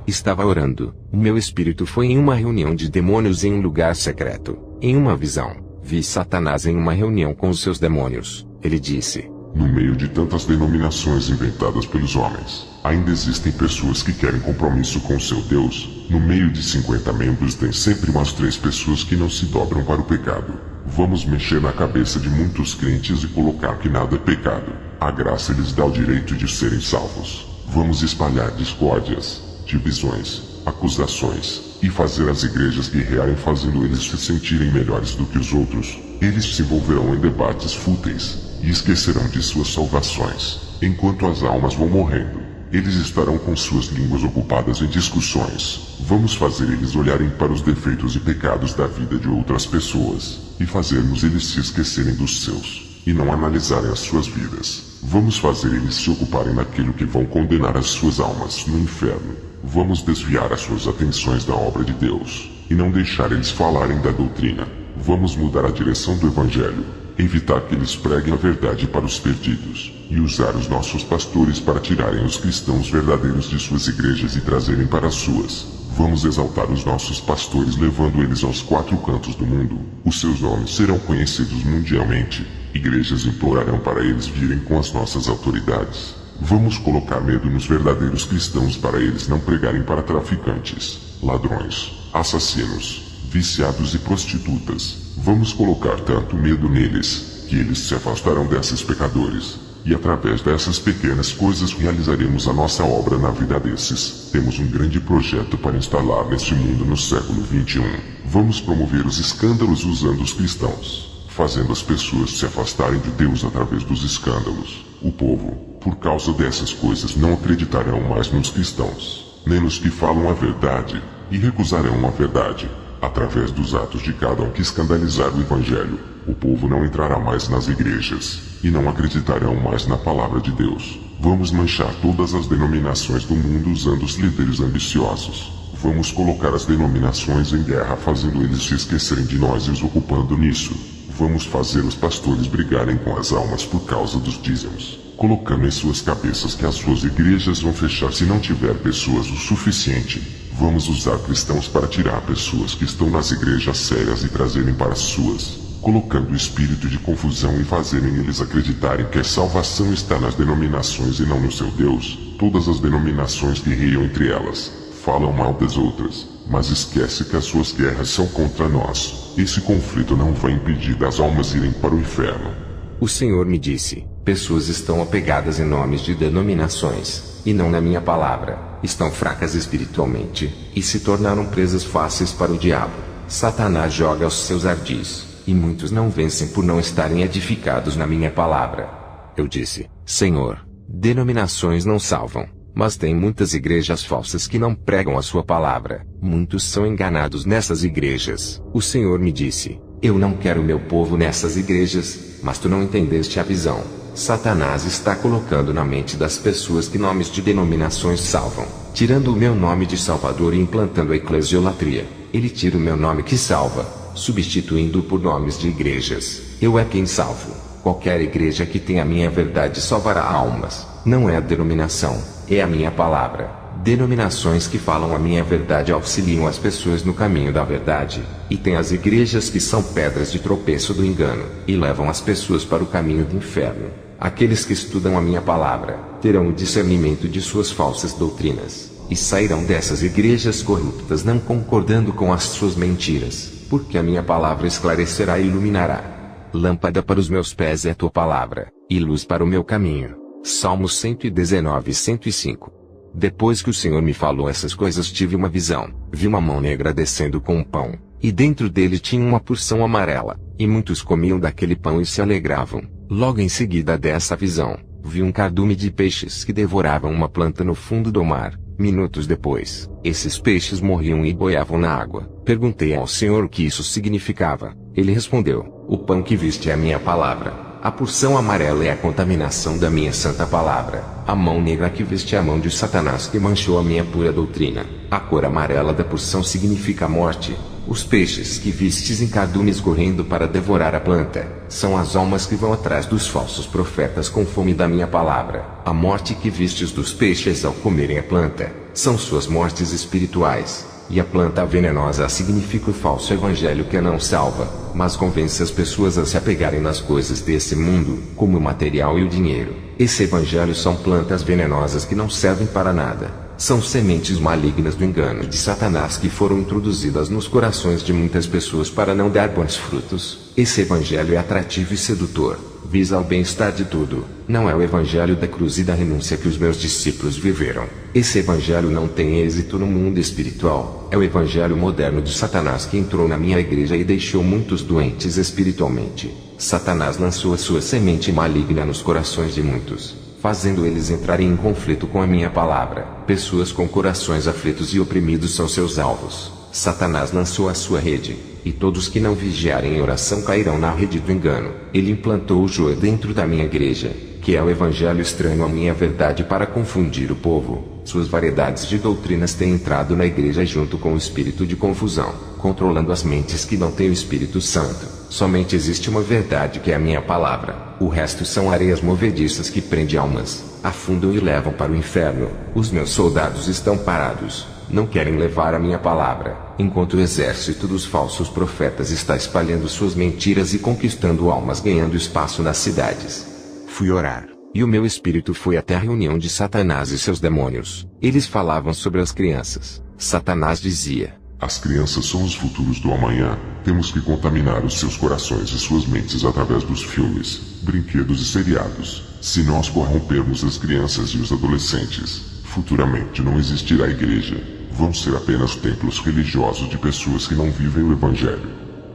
Estava orando, o meu espírito foi em uma reunião de demônios em um lugar secreto. Em uma visão, vi Satanás em uma reunião com os seus demônios. Ele disse, no meio de tantas denominações inventadas pelos homens, ainda existem pessoas que querem compromisso com o seu Deus. No meio de 50 membros tem sempre umas 3 pessoas que não se dobram para o pecado. Vamos mexer na cabeça de muitos crentes e colocar que nada é pecado. A graça lhes dá o direito de serem salvos. Vamos espalhar discórdias, divisões, acusações, e fazer as igrejas guerrearem fazendo eles se sentirem melhores do que os outros. Eles se envolverão em debates fúteis, e esquecerão de suas salvações. Enquanto as almas vão morrendo, eles estarão com suas línguas ocupadas em discussões. Vamos fazer eles olharem para os defeitos e pecados da vida de outras pessoas, e fazermos eles se esquecerem dos seus, e não analisarem as suas vidas. Vamos fazer eles se ocuparem naquilo que vão condenar as suas almas no inferno. Vamos desviar as suas atenções da obra de Deus, e não deixar eles falarem da doutrina. Vamos mudar a direção do Evangelho, evitar que eles preguem a verdade para os perdidos, e usar os nossos pastores para tirarem os cristãos verdadeiros de suas igrejas e trazerem para as suas. Vamos exaltar os nossos pastores levando eles aos 4 cantos do mundo. Os seus nomes serão conhecidos mundialmente. Igrejas implorarão para eles virem com as nossas autoridades. Vamos colocar medo nos verdadeiros cristãos para eles não pregarem para traficantes, ladrões, assassinos, viciados e prostitutas. Vamos colocar tanto medo neles, que eles se afastarão desses pecadores. E através dessas pequenas coisas realizaremos a nossa obra na vida desses. Temos um grande projeto para instalar neste mundo no século 21. Vamos promover os escândalos usando os cristãos, fazendo as pessoas se afastarem de Deus através dos escândalos. O povo, por causa dessas coisas, não acreditarão mais nos cristãos, nem nos que falam a verdade, e recusarão a verdade. Através dos atos de cada um que escandalizar o Evangelho, o povo não entrará mais nas igrejas, e não acreditarão mais na palavra de Deus. Vamos manchar todas as denominações do mundo usando os líderes ambiciosos. Vamos colocar as denominações em guerra fazendo eles se esquecerem de nós e os ocupando nisso. Vamos fazer os pastores brigarem com as almas por causa dos dízimos, colocando em suas cabeças que as suas igrejas vão fechar se não tiver pessoas o suficiente. Vamos usar cristãos para tirar pessoas que estão nas igrejas sérias e trazerem para as suas, colocando o espírito de confusão e fazerem eles acreditarem que a salvação está nas denominações e não no seu Deus. Todas as denominações guerreiam entre elas, falam mal das outras, mas esquece que as suas guerras são contra nós. Esse conflito não vai impedir das almas irem para o inferno. O Senhor me disse: pessoas estão apegadas em nomes de denominações, e não na minha palavra, estão fracas espiritualmente, e se tornaram presas fáceis para o diabo. Satanás joga os seus ardis, e muitos não vencem por não estarem edificados na minha palavra. Eu disse: Senhor, denominações não salvam, mas tem muitas igrejas falsas que não pregam a sua palavra. Muitos são enganados nessas igrejas. O Senhor me disse: eu não quero meu povo nessas igrejas, mas tu não entendeste a visão. Satanás está colocando na mente das pessoas que nomes de denominações salvam, tirando o meu nome de Salvador e implantando a eclesiolatria. Ele tira o meu nome que salva, substituindo-o por nomes de igrejas. Eu é quem salvo. Qualquer igreja que tenha a minha verdade salvará almas. Não é a denominação, é a minha palavra. Denominações que falam a minha verdade auxiliam as pessoas no caminho da verdade, e tem as igrejas que são pedras de tropeço do engano, e levam as pessoas para o caminho do inferno. Aqueles que estudam a minha palavra, terão o discernimento de suas falsas doutrinas, e sairão dessas igrejas corruptas não concordando com as suas mentiras, porque a minha palavra esclarecerá e iluminará. Lâmpada para os meus pés é a tua palavra, e luz para o meu caminho. Salmos 119 e 105. Depois que o Senhor me falou essas coisas, tive uma visão. Vi uma mão negra descendo com um pão, e dentro dele tinha uma porção amarela, e muitos comiam daquele pão e se alegravam. Logo em seguida dessa visão, vi um cardume de peixes que devoravam uma planta no fundo do mar. Minutos depois, esses peixes morriam e boiavam na água. Perguntei ao Senhor o que isso significava. Ele respondeu: o pão que viste é a minha palavra. A porção amarela é a contaminação da minha santa palavra. A mão negra que viste é a mão de Satanás que manchou a minha pura doutrina. A cor amarela da porção significa a morte. Os peixes que vistes em cardumes correndo para devorar a planta, são as almas que vão atrás dos falsos profetas com fome da minha palavra. A morte que vistes dos peixes ao comerem a planta, são suas mortes espirituais. E a planta venenosa significa o falso evangelho que não salva, mas convence as pessoas a se apegarem nas coisas desse mundo, como o material e o dinheiro. Esse evangelho são plantas venenosas que não servem para nada. São sementes malignas do engano de Satanás que foram introduzidas nos corações de muitas pessoas para não dar bons frutos. Esse evangelho é atrativo e sedutor, visa o bem-estar de tudo. Não é o evangelho da cruz e da renúncia que os meus discípulos viveram. Esse evangelho não tem êxito no mundo espiritual. É o evangelho moderno de Satanás que entrou na minha igreja e deixou muitos doentes espiritualmente. Satanás lançou a sua semente maligna nos corações de muitos, fazendo eles entrarem em conflito com a minha palavra. Pessoas com corações aflitos e oprimidos são seus alvos. Satanás lançou a sua rede, e todos que não vigiarem em oração cairão na rede do engano. Ele implantou o joio dentro da minha igreja, que é o evangelho estranho à minha verdade para confundir o povo. Suas variedades de doutrinas têm entrado na igreja junto com o espírito de confusão, controlando as mentes que não têm o Espírito Santo. Somente existe uma verdade que é a minha palavra. O resto são areias movediças que prendem almas, afundam e levam para o inferno. Os meus soldados estão parados, não querem levar a minha palavra, enquanto o exército dos falsos profetas está espalhando suas mentiras e conquistando almas, ganhando espaço nas cidades. Fui orar, e o meu espírito foi até a reunião de Satanás e seus demônios. Eles falavam sobre as crianças. Satanás dizia: as crianças são os futuros do amanhã. Temos que contaminar os seus corações e suas mentes através dos filmes, brinquedos e seriados. Se nós corrompermos as crianças e os adolescentes, futuramente não existirá igreja. Vão ser apenas templos religiosos de pessoas que não vivem o evangelho.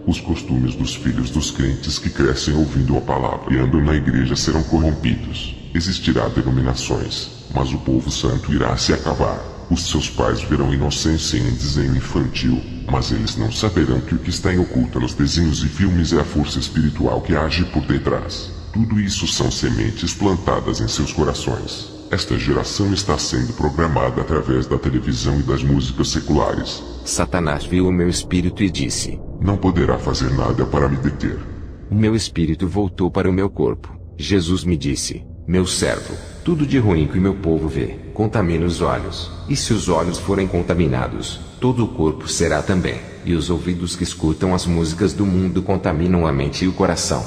Os costumes dos filhos dos crentes que crescem ouvindo a palavra e andam na igreja serão corrompidos. Existirá denominações, mas o povo santo irá se acabar. Os seus pais verão inocência em desenho infantil, mas eles não saberão que o que está em oculto nos desenhos e filmes é a força espiritual que age por detrás. Tudo isso são sementes plantadas em seus corações. Esta geração está sendo programada através da televisão e das músicas seculares. Satanás viu o meu espírito e disse: não poderá fazer nada para me deter. O meu espírito voltou para o meu corpo. Jesus me disse: meu servo, tudo de ruim que meu povo vê, contamina os olhos. E se os olhos forem contaminados, todo o corpo será também. E os ouvidos que escutam as músicas do mundo contaminam a mente e o coração.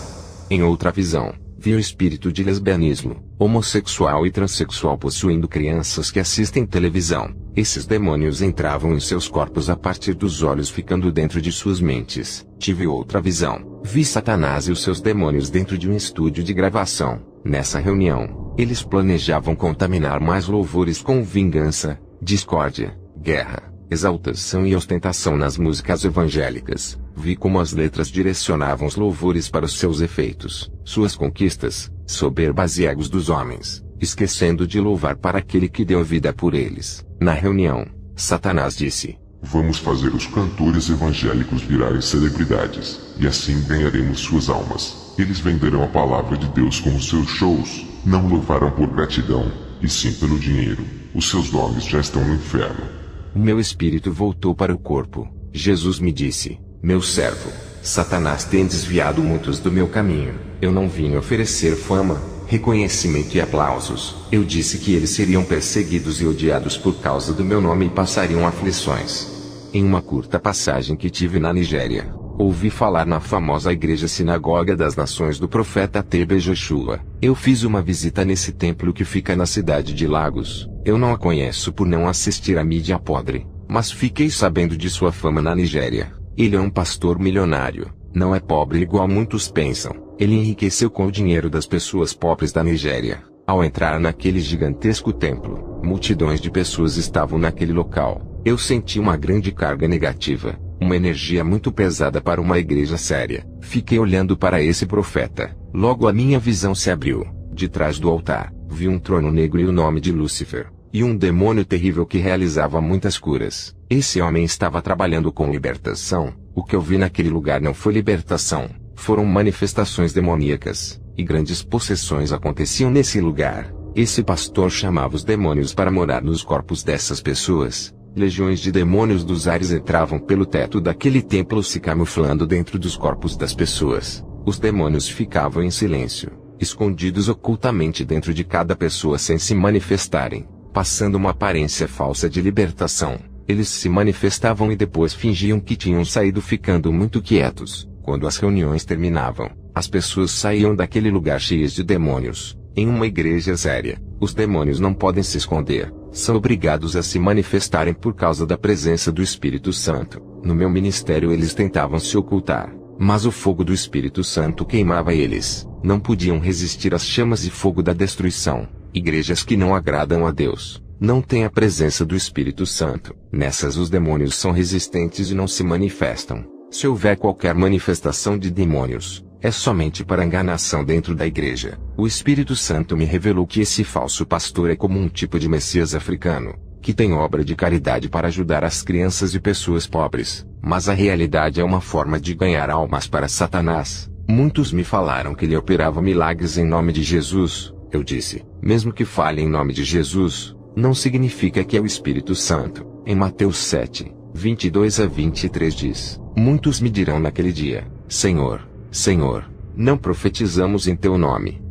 Em outra visão, vi o espírito de lesbianismo, homossexual e transexual possuindo crianças que assistem televisão. Esses demônios entravam em seus corpos a partir dos olhos, ficando dentro de suas mentes. Tive outra visão. Vi Satanás e os seus demônios dentro de um estúdio de gravação. Nessa reunião, eles planejavam contaminar mais louvores com vingança, discórdia, guerra, exaltação e ostentação nas músicas evangélicas. Vi como as letras direcionavam os louvores para os seus efeitos, suas conquistas, soberbas e egos dos homens, esquecendo de louvar para aquele que deu vida por eles. Na reunião, Satanás disse: vamos fazer os cantores evangélicos virarem celebridades, e assim ganharemos suas almas. Eles venderão a palavra de Deus com os seus shows, não louvarão por gratidão, e sim pelo dinheiro. Os seus nomes já estão no inferno. O meu espírito voltou para o corpo. Jesus me disse: meu servo, Satanás tem desviado muitos do meu caminho. Eu não vim oferecer fama, reconhecimento e aplausos. Eu disse que eles seriam perseguidos e odiados por causa do meu nome e passariam aflições. Em uma curta passagem que tive na Nigéria, ouvi falar na famosa igreja Sinagoga das Nações do profeta TB Joshua. Eu fiz uma visita nesse templo que fica na cidade de Lagos. Eu não a conheço por não assistir à mídia podre, mas fiquei sabendo de sua fama na Nigéria. Ele é um pastor milionário, não é pobre igual muitos pensam. Ele enriqueceu com o dinheiro das pessoas pobres da Nigéria. Ao entrar naquele gigantesco templo, multidões de pessoas estavam naquele local. Eu senti uma grande carga negativa, uma energia muito pesada para uma igreja séria. Fiquei olhando para esse profeta. Logo a minha visão se abriu. De trás do altar, vi um trono negro e o nome de Lúcifer, e um demônio terrível que realizava muitas curas. Esse homem estava trabalhando com libertação. O que eu vi naquele lugar não foi libertação, foram manifestações demoníacas, e grandes possessões aconteciam nesse lugar. Esse pastor chamava os demônios para morar nos corpos dessas pessoas. Legiões de demônios dos ares entravam pelo teto daquele templo se camuflando dentro dos corpos das pessoas. Os demônios ficavam em silêncio, escondidos ocultamente dentro de cada pessoa sem se manifestarem, passando uma aparência falsa de libertação. Eles se manifestavam e depois fingiam que tinham saído, ficando muito quietos. Quando as reuniões terminavam, as pessoas saíam daquele lugar cheias de demônios. Em uma igreja séria, os demônios não podem se esconder, são obrigados a se manifestarem por causa da presença do Espírito Santo. No meu ministério eles tentavam se ocultar, mas o fogo do Espírito Santo queimava eles. Não podiam resistir às chamas e fogo da destruição. Igrejas que não agradam a Deus não têm a presença do Espírito Santo. Nessas os demônios são resistentes e não se manifestam. Se houver qualquer manifestação de demônios, é somente para enganação dentro da igreja. O Espírito Santo me revelou que esse falso pastor é como um tipo de Messias africano, que tem obra de caridade para ajudar as crianças e pessoas pobres, mas a realidade é uma forma de ganhar almas para Satanás. Muitos me falaram que ele operava milagres em nome de Jesus. Eu disse, mesmo que fale em nome de Jesus, não significa que é o Espírito Santo. Em Mateus 7, 22 a 23 diz, muitos me dirão naquele dia, Senhor, Senhor, não profetizamos em teu nome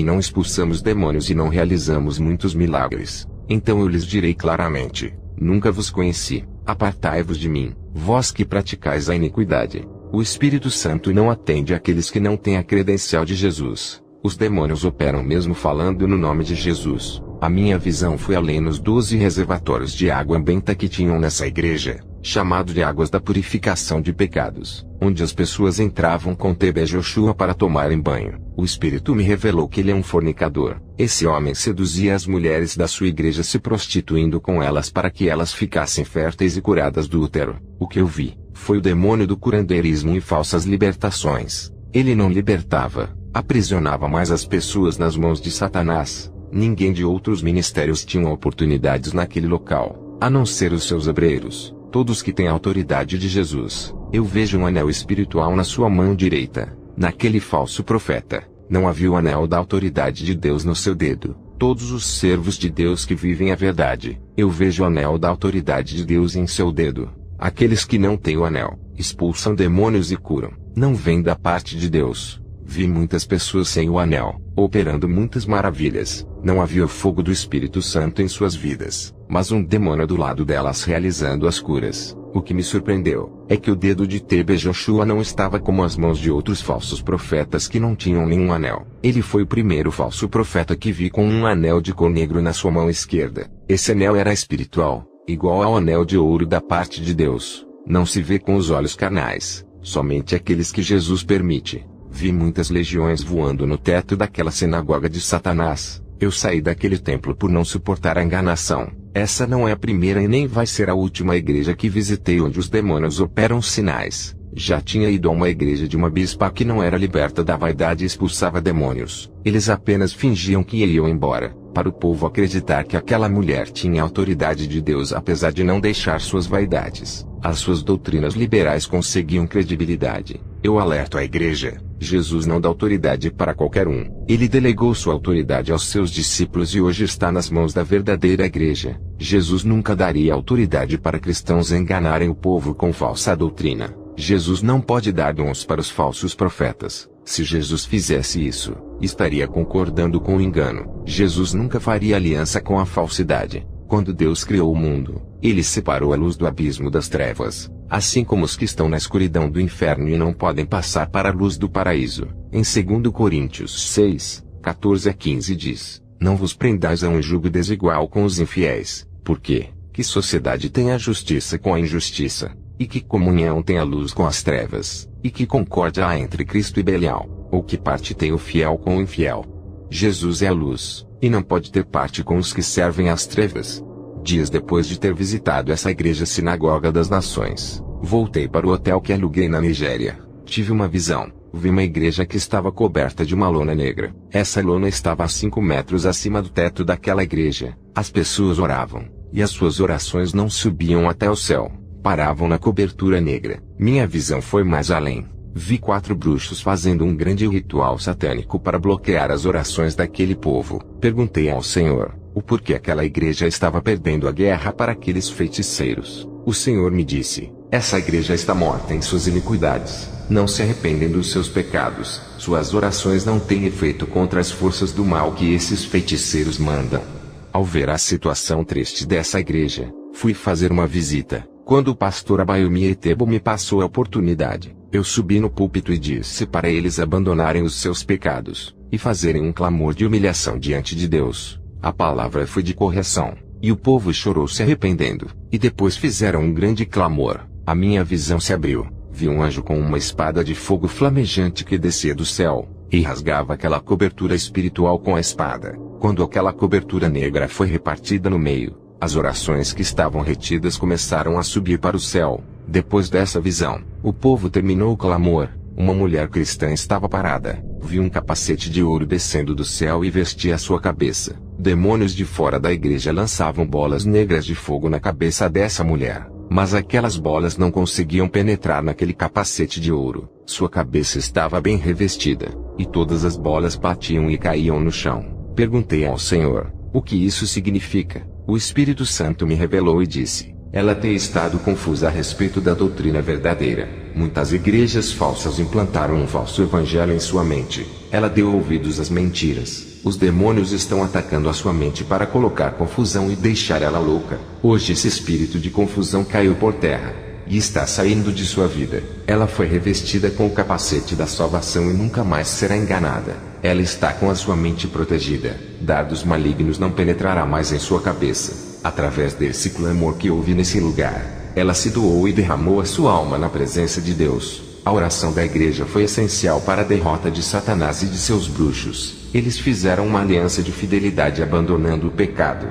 não expulsamos demônios e não realizamos muitos milagres. Então eu lhes direi claramente, nunca vos conheci, apartai-vos de mim, vós que praticais a iniquidade. O Espírito Santo não atende àqueles que não têm a credencial de Jesus. Os demônios operam mesmo falando no nome de Jesus. A minha visão foi além nos 12 reservatórios de água benta que tinham nessa igreja, chamado de águas da purificação de pecados, onde as pessoas entravam com TB Joshua para tomarem banho. O Espírito me revelou que ele é um fornicador. Esse homem seduzia as mulheres da sua igreja se prostituindo com elas para que elas ficassem férteis e curadas do útero. O que eu vi foi o demônio do curandeirismo e falsas libertações. Ele não libertava, aprisionava mais as pessoas nas mãos de Satanás. Ninguém de outros ministérios tinham oportunidades naquele local, a não ser os seus obreiros, todos que têm a autoridade de Jesus. Eu vejo um anel espiritual na sua mão direita. Naquele falso profeta, não havia o anel da autoridade de Deus no seu dedo. Todos os servos de Deus que vivem a verdade, eu vejo o anel da autoridade de Deus em seu dedo. Aqueles que não têm o anel, expulsam demônios e curam. não vem da parte de Deus. Vi muitas pessoas sem o anel, operando muitas maravilhas. Não havia o fogo do Espírito Santo em suas vidas, mas um demônio do lado delas realizando as curas. O que me surpreendeu é que o dedo de TB Joshua não estava como as mãos de outros falsos profetas que não tinham nenhum anel. Ele foi o primeiro falso profeta que vi com um anel de cor negro na sua mão esquerda. Esse anel era espiritual, igual ao anel de ouro da parte de Deus. Não se vê com os olhos carnais, somente aqueles que Jesus permite. Vi muitas legiões voando no teto daquela sinagoga de Satanás. Eu saí daquele templo por não suportar a enganação. Essa não é a primeira e nem vai ser a última igreja que visitei onde os demônios operam sinais. Já tinha ido a uma igreja de uma bispa que não era liberta da vaidade e expulsava demônios. Eles apenas fingiam que iam embora, para o povo acreditar que aquela mulher tinha autoridade de Deus apesar de não deixar suas vaidades. As suas doutrinas liberais conseguiam credibilidade. Eu alerto a igreja: Jesus não dá autoridade para qualquer um. Ele delegou sua autoridade aos seus discípulos e hoje está nas mãos da verdadeira igreja. Jesus nunca daria autoridade para cristãos enganarem o povo com falsa doutrina. Jesus não pode dar dons para os falsos profetas. Se Jesus fizesse isso, estaria concordando com o engano. Jesus nunca faria aliança com a falsidade. Quando Deus criou o mundo, Ele separou a luz do abismo das trevas, assim como os que estão na escuridão do inferno e não podem passar para a luz do paraíso. Em 2 Coríntios 6, 14 a 15 diz: Não vos prendais a um jugo desigual com os infiéis, porque que sociedade tem a justiça com a injustiça? E que comunhão tem a luz com as trevas? E que concórdia há entre Cristo e Belial? Ou que parte tem o fiel com o infiel? Jesus é a luz, e não pode ter parte com os que servem às trevas. Dias depois de ter visitado essa igreja sinagoga das nações, voltei para o hotel que aluguei na Nigéria. Tive uma visão. Vi uma igreja que estava coberta de uma lona negra. Essa lona estava a 5 metros acima do teto daquela igreja. As pessoas oravam, e as suas orações não subiam até o céu. Paravam na cobertura negra. Minha visão foi mais além. Vi 4 bruxos fazendo um grande ritual satânico para bloquear as orações daquele povo. Perguntei ao Senhor o porquê aquela igreja estava perdendo a guerra para aqueles feiticeiros. O Senhor me disse: essa igreja está morta em suas iniquidades. Não se arrependem dos seus pecados. Suas orações não têm efeito contra as forças do mal que esses feiticeiros mandam. Ao ver a situação triste dessa igreja, fui fazer uma visita. Quando o pastor Abayomi Etebo me passou a oportunidade, eu subi no púlpito e disse para eles abandonarem os seus pecados, e fazerem um clamor de humilhação diante de Deus. A palavra foi de correção, e o povo chorou se arrependendo, e depois fizeram um grande clamor. A minha visão se abriu, vi um anjo com uma espada de fogo flamejante que descia do céu, e rasgava aquela cobertura espiritual com a espada. Quando aquela cobertura negra foi repartida no meio, as orações que estavam retidas começaram a subir para o céu. Depois dessa visão, o povo terminou o clamor. Uma mulher cristã estava parada. Vi um capacete de ouro descendo do céu e vestia a sua cabeça. Demônios de fora da igreja lançavam bolas negras de fogo na cabeça dessa mulher, mas aquelas bolas não conseguiam penetrar naquele capacete de ouro. Sua cabeça estava bem revestida, e todas as bolas batiam e caíam no chão. Perguntei ao Senhor: o que isso significa? O Espírito Santo me revelou e disse: ela tem estado confusa a respeito da doutrina verdadeira. Muitas igrejas falsas implantaram um falso evangelho em sua mente. Ela deu ouvidos às mentiras. Os demônios estão atacando a sua mente para colocar confusão e deixar ela louca. Hoje esse espírito de confusão caiu por terra, e está saindo de sua vida. Ela foi revestida com o capacete da salvação e nunca mais será enganada. Ela está com a sua mente protegida. Dardos malignos não penetrará mais em sua cabeça. Através desse clamor que houve nesse lugar, ela se doou e derramou a sua alma na presença de Deus. A oração da igreja foi essencial para a derrota de Satanás e de seus bruxos. Eles fizeram uma aliança de fidelidade abandonando o pecado.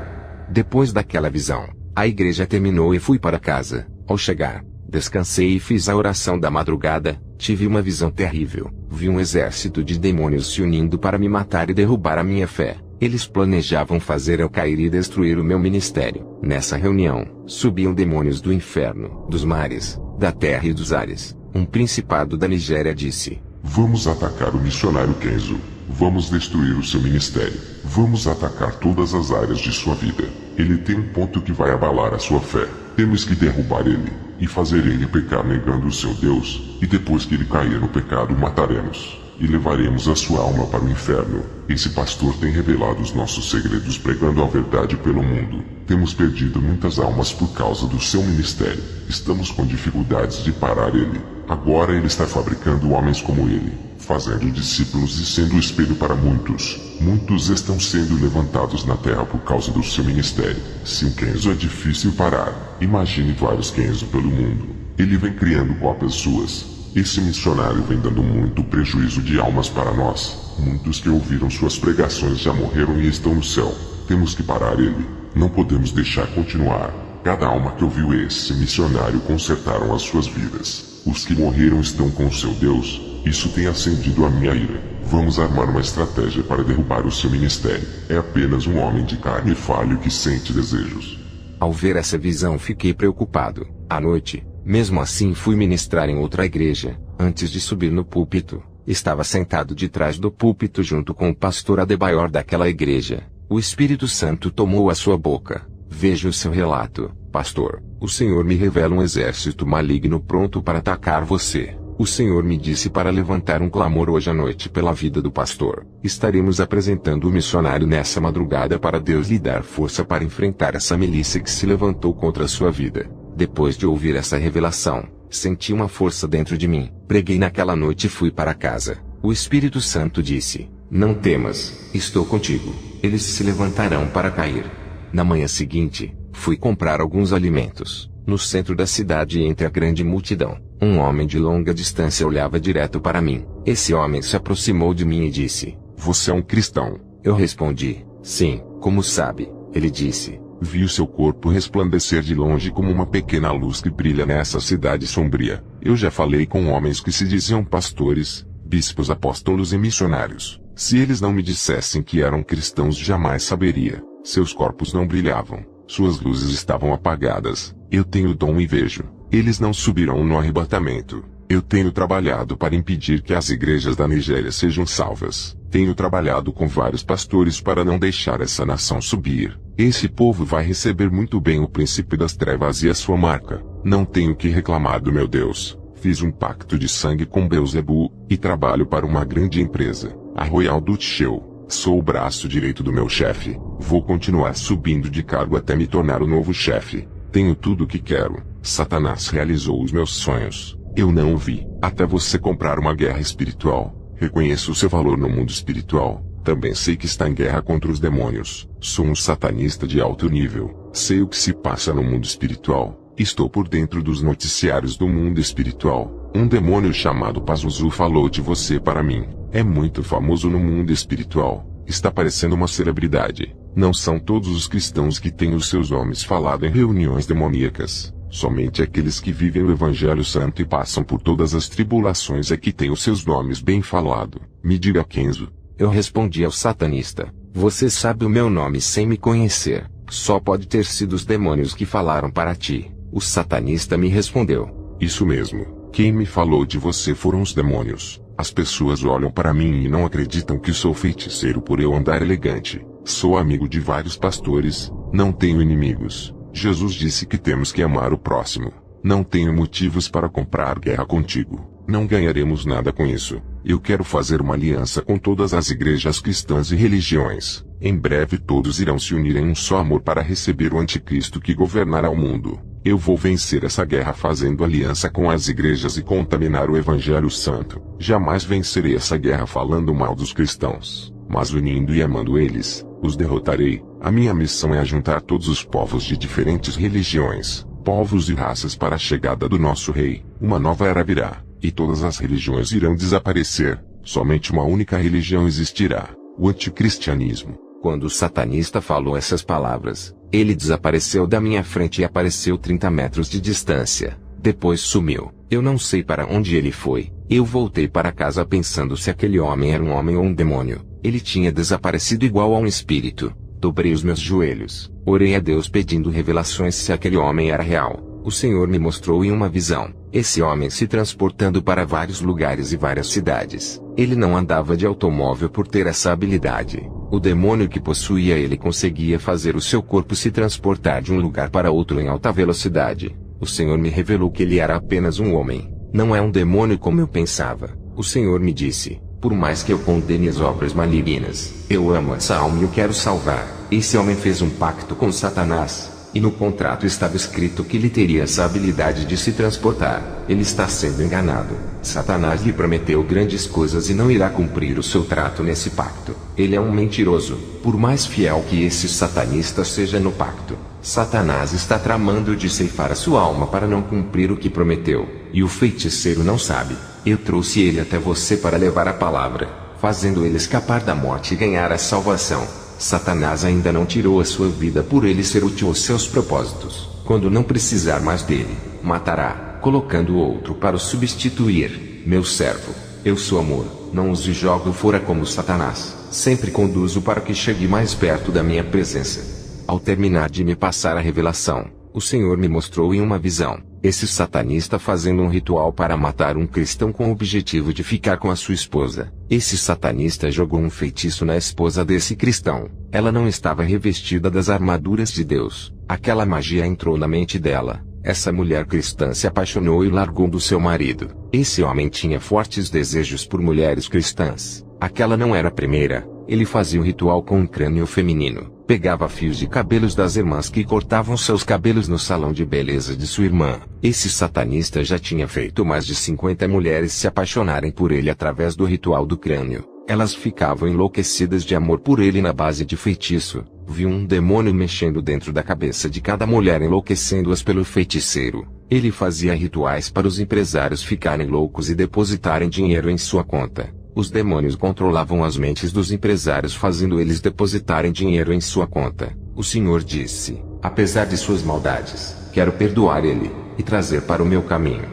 Depois daquela visão, a igreja terminou e fui para casa. Ao chegar, descansei e fiz a oração da madrugada. Tive uma visão terrível. Vi um exército de demônios se unindo para me matar e derrubar a minha fé. Eles planejavam fazer eu cair e destruir o meu ministério. Nessa reunião, subiam demônios do inferno, dos mares, da terra e dos ares. Um principado da Nigéria disse: vamos atacar o missionário Kenzo. Vamos destruir o seu ministério. Vamos atacar todas as áreas de sua vida. Ele tem um ponto que vai abalar a sua fé. Temos que derrubar ele. e fazer ele pecar negando o seu Deus, e depois que ele cair no pecado o mataremos, e levaremos a sua alma para o inferno. Esse pastor tem revelado os nossos segredos pregando a verdade pelo mundo. Temos perdido muitas almas por causa do seu ministério. Estamos com dificuldades de parar ele. Agora ele está fabricando homens como ele, fazendo discípulos e sendo o espelho para muitos. Muitos estão sendo levantados na terra por causa do seu ministério. Se um Kenzo é difícil parar, imagine vários Kenzo pelo mundo. Ele vem criando cópias suas. Esse missionário vem dando muito prejuízo de almas para nós. Muitos que ouviram suas pregações já morreram e estão no céu. Temos que parar ele. Não podemos deixar continuar. Cada alma que ouviu esse missionário consertaram as suas vidas. Os que morreram estão com o seu Deus. Isso tem acendido a minha ira. Vamos armar uma estratégia para derrubar o seu ministério. É apenas um homem de carne falho que sente desejos. Ao ver essa visão fiquei preocupado. À noite, mesmo assim fui ministrar em outra igreja. Antes de subir no púlpito, estava sentado de trás do púlpito junto com o pastor Adebayor daquela igreja. O Espírito Santo tomou a sua boca. Veja o seu relato, pastor. O Senhor me revela um exército maligno pronto para atacar você. O Senhor me disse para levantar um clamor hoje à noite pela vida do pastor. Estaremos apresentando o missionário nessa madrugada para Deus lhe dar força para enfrentar essa milícia que se levantou contra a sua vida. Depois de ouvir essa revelação, senti uma força dentro de mim. Preguei naquela noite e fui para casa. O Espírito Santo disse: não temas, estou contigo. Eles se levantarão para cair. Na manhã seguinte, fui comprar alguns alimentos. No centro da cidade, entre a grande multidão, um homem de longa distância olhava direto para mim. Esse homem se aproximou de mim e disse: você é um cristão? Eu respondi: sim. Como sabe? Ele disse: vi o seu corpo resplandecer de longe como uma pequena luz que brilha nessa cidade sombria. Eu já falei com homens que se diziam pastores, bispos, apóstolos e missionários. Se eles não me dissessem que eram cristãos, jamais saberia. Seus corpos não brilhavam. Suas luzes estavam apagadas. Eu tenho dom e vejo. Eles não subirão no arrebatamento. Eu tenho trabalhado para impedir que as igrejas da Nigéria sejam salvas. Tenho trabalhado com vários pastores para não deixar essa nação subir. Esse povo vai receber muito bem o príncipe das trevas e a sua marca. Não tenho que reclamar do meu Deus. Fiz um pacto de sangue com Beelzebu, e trabalho para uma grande empresa, a Royal Dutch Shell. Sou o braço direito do meu chefe. Vou continuar subindo de cargo até me tornar o novo chefe. Tenho tudo o que quero. Satanás realizou os meus sonhos. Eu não o vi. Até você comprar uma guerra espiritual. Reconheço o seu valor no mundo espiritual. Também sei que está em guerra contra os demônios. Sou um satanista de alto nível. Sei o que se passa no mundo espiritual. Estou por dentro dos noticiários do mundo espiritual. Um demônio chamado Pazuzu falou de você para mim. É muito famoso no mundo espiritual. Está parecendo uma celebridade. Não são todos os cristãos que têm os seus nomes falado em reuniões demoníacas. Somente aqueles que vivem o Evangelho Santo e passam por todas as tribulações é que têm os seus nomes bem falado. Me diga, Kenzo. Eu respondi ao satanista: você sabe o meu nome sem me conhecer. Só pode ter sido os demônios que falaram para ti. O satanista me respondeu: isso mesmo. Quem me falou de você foram os demônios. As pessoas olham para mim e não acreditam que sou feiticeiro por eu andar elegante. Sou amigo de vários pastores, não tenho inimigos. Jesus disse que temos que amar o próximo. Não tenho motivos para comprar guerra contigo. Não ganharemos nada com isso. Eu quero fazer uma aliança com todas as igrejas cristãs e religiões. Em breve todos irão se unir em um só amor para receber o anticristo que governará o mundo. Eu vou vencer essa guerra fazendo aliança com as igrejas e contaminar o Evangelho Santo. Jamais vencerei essa guerra falando mal dos cristãos, mas unindo e amando eles, os derrotarei. A minha missão é ajuntar todos os povos de diferentes religiões, povos e raças para a chegada do nosso rei. Uma nova era virá, e todas as religiões irão desaparecer. Somente uma única religião existirá: o anticristianismo. Quando o satanista falou essas palavras, ele desapareceu da minha frente e apareceu 30 metros de distância. Depois sumiu. Eu não sei para onde ele foi. Eu voltei para casa pensando se aquele homem era um homem ou um demônio. Ele tinha desaparecido igual a um espírito. Dobrei os meus joelhos. Orei a Deus pedindo revelações se aquele homem era real. O Senhor me mostrou em uma visão esse homem se transportando para vários lugares e várias cidades. Ele não andava de automóvel por ter essa habilidade. O demônio que possuía ele conseguia fazer o seu corpo se transportar de um lugar para outro em alta velocidade. O Senhor me revelou que ele era apenas um homem, não é um demônio como eu pensava. O Senhor me disse: por mais que eu condene as obras malignas, eu amo essa alma e eu quero salvar. Esse homem fez um pacto com Satanás, e no contrato estava escrito que ele teria essa habilidade de se transportar. Ele está sendo enganado. Satanás lhe prometeu grandes coisas e não irá cumprir o seu trato nesse pacto. Ele é um mentiroso. Por mais fiel que esse satanista seja no pacto, Satanás está tramando de ceifar a sua alma para não cumprir o que prometeu. E o feiticeiro não sabe. Eu trouxe ele até você para levar a palavra, fazendo ele escapar da morte e ganhar a salvação. Satanás ainda não tirou a sua vida por ele ser útil aos seus propósitos. Quando não precisar mais dele, matará, colocando outro para o substituir. Meu servo, eu sou amor, não os jogo fora como Satanás. Sempre conduzo para que chegue mais perto da minha presença. Ao terminar de me passar a revelação, o Senhor me mostrou em uma visão esse satanista fazendo um ritual para matar um cristão com o objetivo de ficar com a sua esposa. Esse satanista jogou um feitiço na esposa desse cristão. Ela não estava revestida das armaduras de Deus. Aquela magia entrou na mente dela. Essa mulher cristã se apaixonou e largou do seu marido. Esse homem tinha fortes desejos por mulheres cristãs. Aquela não era a primeira. Ele fazia um ritual com um crânio feminino. Pegava fios de cabelos das irmãs que cortavam seus cabelos no salão de beleza de sua irmã. Esse satanista já tinha feito mais de 50 mulheres se apaixonarem por ele através do ritual do crânio. Elas ficavam enlouquecidas de amor por ele na base de feitiço. Viu um demônio mexendo dentro da cabeça de cada mulher, enlouquecendo-as pelo feiticeiro. Ele fazia rituais para os empresários ficarem loucos e depositarem dinheiro em sua conta. Os demônios controlavam as mentes dos empresários, fazendo eles depositarem dinheiro em sua conta. O Senhor disse: apesar de suas maldades, quero perdoar ele, e trazer para o meu caminho.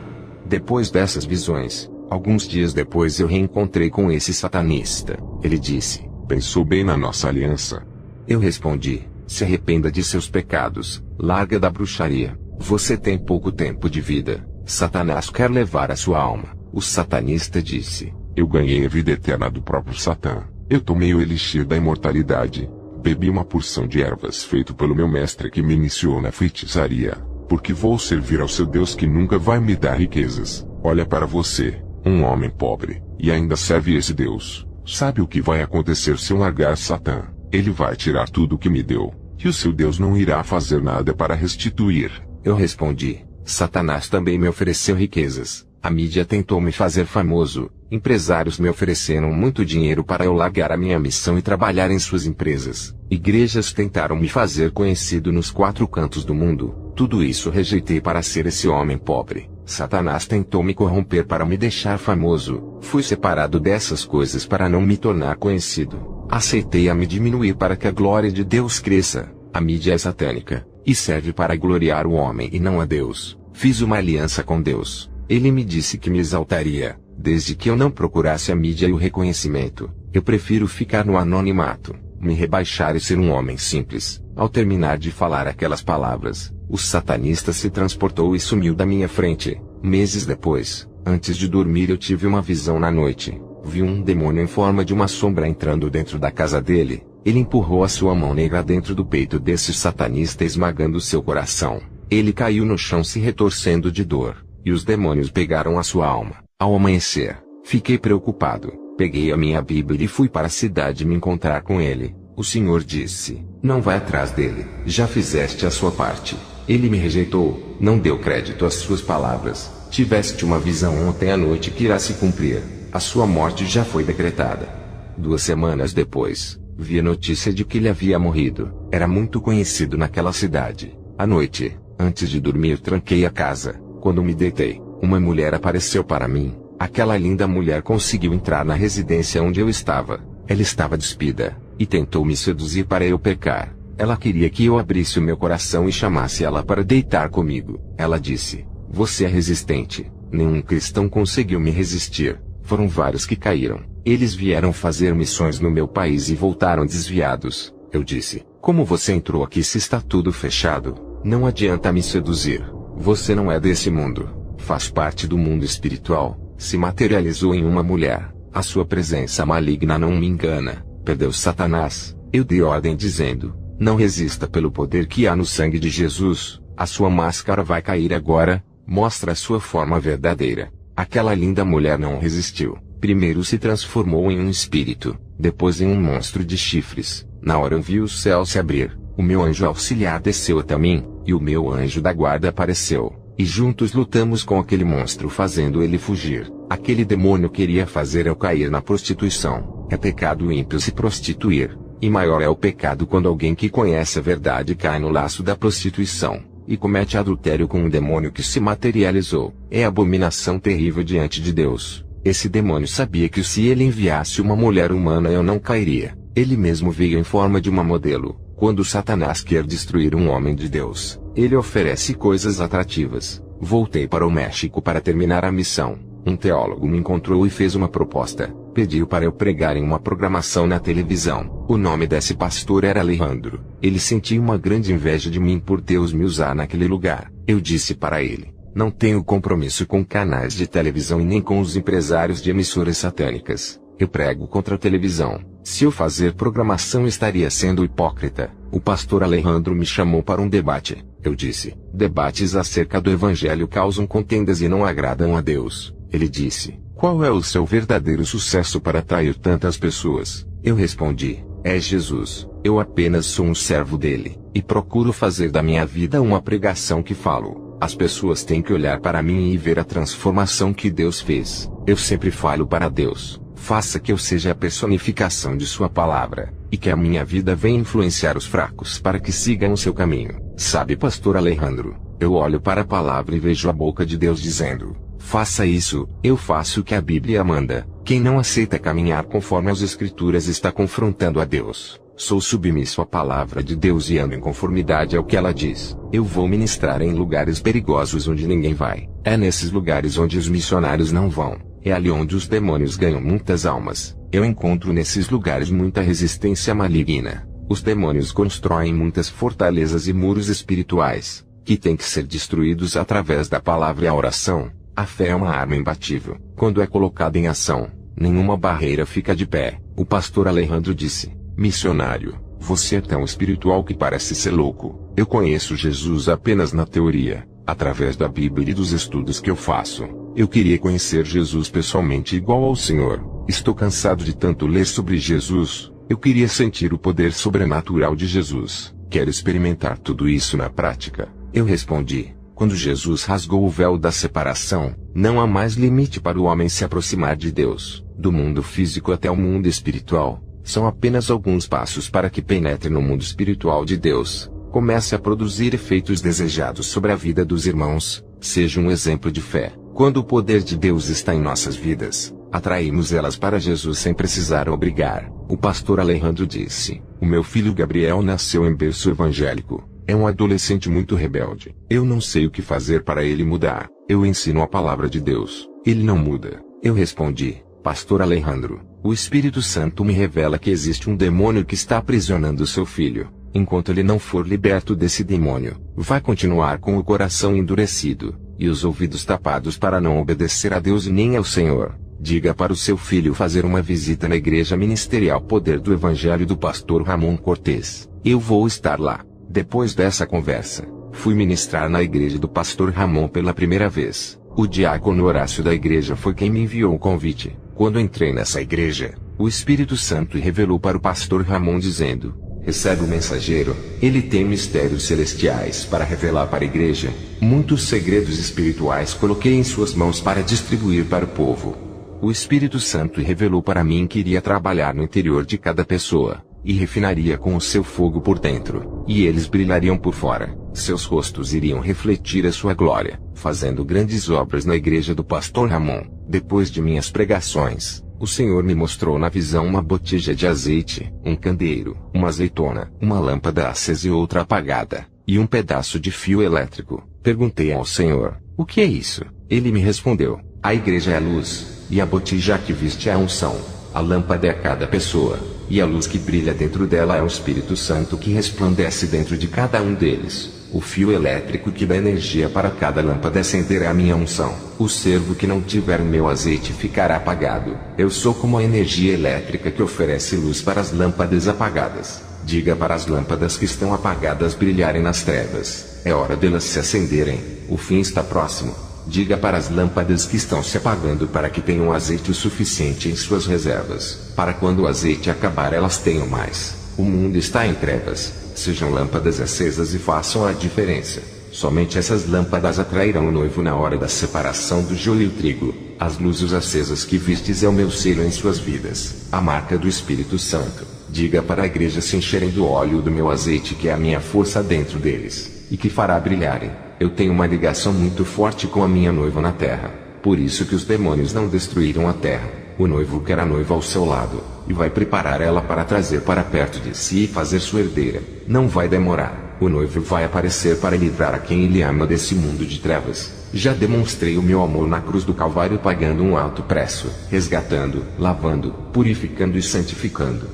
Depois dessas visões, alguns dias depois eu reencontrei com esse satanista. Ele disse: pensou bem na nossa aliança. Eu respondi: se arrependa de seus pecados, larga da bruxaria. Você tem pouco tempo de vida. Satanás quer levar a sua alma. O satanista disse: eu ganhei a vida eterna do próprio Satã. Eu tomei o elixir da imortalidade. Bebi uma porção de ervas feito pelo meu mestre que me iniciou na feitiçaria. Porque vou servir ao seu Deus que nunca vai me dar riquezas. Olha para você, um homem pobre, e ainda serve esse Deus. Sabe o que vai acontecer se eu largar Satã? Ele vai tirar tudo o que me deu, e o seu Deus não irá fazer nada para restituir. Eu respondi: Satanás também me ofereceu riquezas. A mídia tentou me fazer famoso. Empresários me ofereceram muito dinheiro para eu largar a minha missão e trabalhar em suas empresas. Igrejas tentaram me fazer conhecido nos 4 cantos do mundo. Tudo isso rejeitei para ser esse homem pobre. Satanás tentou me corromper para me deixar famoso. Fui separado dessas coisas para não me tornar conhecido. Aceitei a me diminuir para que a glória de Deus cresça. A mídia é satânica, e serve para gloriar o homem e não a Deus. Fiz uma aliança com Deus. Ele me disse que me exaltaria, desde que eu não procurasse a mídia e o reconhecimento. Eu prefiro ficar no anonimato, me rebaixar e ser um homem simples. Ao terminar de falar aquelas palavras, o satanista se transportou e sumiu da minha frente. Meses depois, antes de dormir, eu tive uma visão na noite. Vi um demônio em forma de uma sombra entrando dentro da casa dele. Ele empurrou a sua mão negra dentro do peito desse satanista, esmagando seu coração. Ele caiu no chão se retorcendo de dor. E os demônios pegaram a sua alma. Ao amanhecer, fiquei preocupado. Peguei a minha Bíblia e fui para a cidade me encontrar com ele. O Senhor disse: não vai atrás dele. Já fizeste a sua parte. Ele me rejeitou, não deu crédito às suas palavras. Tiveste uma visão ontem à noite que irá se cumprir. A sua morte já foi decretada. 2 semanas depois, vi a notícia de que ele havia morrido. Era muito conhecido naquela cidade. À noite, antes de dormir, tranquei a casa. Quando me deitei, uma mulher apareceu para mim. Aquela linda mulher conseguiu entrar na residência onde eu estava. Ela estava despida, e tentou me seduzir para eu pecar. Ela queria que eu abrisse o meu coração e chamasse ela para deitar comigo. Ela disse: você é resistente. Nenhum cristão conseguiu me resistir. Foram vários que caíram. Eles vieram fazer missões no meu país e voltaram desviados. Eu disse: como você entrou aqui se está tudo fechado? Não adianta me seduzir. Você não é desse mundo. Faz parte do mundo espiritual. Se materializou em uma mulher. A sua presença maligna não me engana. Perdeu Satanás. Eu dei ordem dizendo: não resista pelo poder que há no sangue de Jesus. A sua máscara vai cair agora, mostra a sua forma verdadeira. Aquela linda mulher não resistiu. Primeiro se transformou em um espírito, depois em um monstro de chifres. Na hora eu vi o céu se abrir, o meu anjo auxiliar desceu até mim, e o meu anjo da guarda apareceu. E juntos lutamos com aquele monstro fazendo ele fugir. Aquele demônio queria fazer eu cair na prostituição. É pecado ímpio se prostituir. E maior é o pecado quando alguém que conhece a verdade cai no laço da prostituição, e comete adultério com um demônio que se materializou. É abominação terrível diante de Deus. Esse demônio sabia que se ele enviasse uma mulher humana eu não cairia. Ele mesmo veio em forma de uma modelo. Quando Satanás quer destruir um homem de Deus, ele oferece coisas atrativas. Voltei para o México para terminar a missão. Um teólogo me encontrou e fez uma proposta. Pediu para eu pregar em uma programação na televisão. O nome desse pastor era Alejandro. Ele sentia uma grande inveja de mim por Deus me usar naquele lugar. Eu disse para ele: não tenho compromisso com canais de televisão e nem com os empresários de emissoras satânicas. Eu prego contra a televisão. Se eu fazer programação estaria sendo hipócrita. O pastor Alejandro me chamou para um debate. Eu disse: debates acerca do evangelho causam contendas e não agradam a Deus. Ele disse: qual é o seu verdadeiro sucesso para atrair tantas pessoas? Eu respondi: é Jesus. Eu apenas sou um servo dele, e procuro fazer da minha vida uma pregação que falo. As pessoas têm que olhar para mim e ver a transformação que Deus fez. Eu sempre falo para Deus: faça que eu seja a personificação de sua palavra, e que a minha vida venha influenciar os fracos para que sigam o seu caminho. Sabe, pastor Alejandro, eu olho para a palavra e vejo a boca de Deus dizendo: faça isso. Eu faço o que a Bíblia manda. Quem não aceita caminhar conforme as Escrituras está confrontando a Deus. Sou submisso à palavra de Deus e ando em conformidade ao que ela diz. Eu vou ministrar em lugares perigosos onde ninguém vai. É nesses lugares onde os missionários não vão. É ali onde os demônios ganham muitas almas. Eu encontro nesses lugares muita resistência maligna. Os demônios constroem muitas fortalezas e muros espirituais, que têm que ser destruídos através da palavra e a oração. A fé é uma arma imbatível. Quando é colocada em ação, nenhuma barreira fica de pé. O pastor Alejandro disse: missionário, você é tão espiritual que parece ser louco. Eu conheço Jesus apenas na teoria, através da Bíblia e dos estudos que eu faço. Eu queria conhecer Jesus pessoalmente igual ao Senhor. Estou cansado de tanto ler sobre Jesus. Eu queria sentir o poder sobrenatural de Jesus. Quero experimentar tudo isso na prática. Eu respondi: quando Jesus rasgou o véu da separação, não há mais limite para o homem se aproximar de Deus. Do mundo físico até o mundo espiritual, são apenas alguns passos para que penetre no mundo espiritual de Deus. Comece a produzir efeitos desejados sobre a vida dos irmãos. Seja um exemplo de fé. Quando o poder de Deus está em nossas vidas, atraímos elas para Jesus sem precisar obrigar. O pastor Alejandro disse: o meu filho Gabriel nasceu em berço evangélico. É um adolescente muito rebelde. Eu não sei o que fazer para ele mudar. Eu ensino a palavra de Deus. Ele não muda. Eu respondi: pastor Alejandro, o Espírito Santo me revela que existe um demônio que está aprisionando seu filho. Enquanto ele não for liberto desse demônio, vai continuar com o coração endurecido, e os ouvidos tapados para não obedecer a Deus e nem ao Senhor. Diga para o seu filho fazer uma visita na igreja ministerial Poder do Evangelho do pastor Ramon Cortez. Eu vou estar lá. Depois dessa conversa, fui ministrar na igreja do pastor Ramon pela primeira vez. O diácono Horácio da igreja foi quem me enviou o convite. Quando entrei nessa igreja, o Espírito Santo revelou para o pastor Ramon dizendo: recebe o mensageiro, ele tem mistérios celestiais para revelar para a igreja. Muitos segredos espirituais coloquei em suas mãos para distribuir para o povo. O Espírito Santo revelou para mim que iria trabalhar no interior de cada pessoa, e refinaria com o seu fogo por dentro, e eles brilhariam por fora. Seus rostos iriam refletir a sua glória, fazendo grandes obras na igreja do pastor Ramon. Depois de minhas pregações, o Senhor me mostrou na visão uma botija de azeite, um candeeiro, uma azeitona, uma lâmpada acesa e outra apagada, e um pedaço de fio elétrico. Perguntei ao Senhor: o que é isso? Ele me respondeu: a igreja é a luz, e a botija que viste é a unção. A lâmpada é cada pessoa, e a luz que brilha dentro dela é o Espírito Santo que resplandece dentro de cada um deles. O fio elétrico que dá energia para cada lâmpada acenderá a minha unção. O servo que não tiver o meu azeite ficará apagado. Eu sou como a energia elétrica que oferece luz para as lâmpadas apagadas. Diga para as lâmpadas que estão apagadas brilharem nas trevas. é hora delas se acenderem, o fim está próximo. Diga para as lâmpadas que estão se apagando para que tenham azeite o suficiente em suas reservas, para quando o azeite acabar elas tenham mais. O mundo está em trevas, sejam lâmpadas acesas e façam a diferença. Somente essas lâmpadas atrairão o noivo na hora da separação do joio e o trigo. As luzes acesas que vistes é o meu selo em suas vidas, a marca do Espírito Santo. Diga para a igreja se encherem do óleo do meu azeite, que é a minha força dentro deles, e que fará brilharem. Eu tenho uma ligação muito forte com a minha noiva na terra. Por isso que os demônios não destruíram a terra. O noivo quer a noiva ao seu lado, e vai preparar ela para trazer para perto de si e fazer sua herdeira. Não vai demorar. O noivo vai aparecer para livrar a quem ele ama desse mundo de trevas. Já demonstrei o meu amor na cruz do Calvário pagando um alto preço, resgatando, lavando, purificando e santificando.